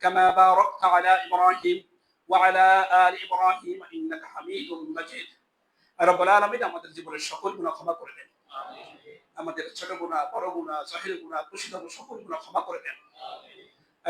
كما باركت على إبراهيم وعلى آل إبراهيم إنك حميد مجيد رب العالمين আমাদের জীবনের সকল গুনাহ ক্ষমা করে দেন আমাদের ছোট গুনাহ বড় গুনাহ জাহির গুনাহ কুশিত সকল গুনাহ ক্ষমা করে দেন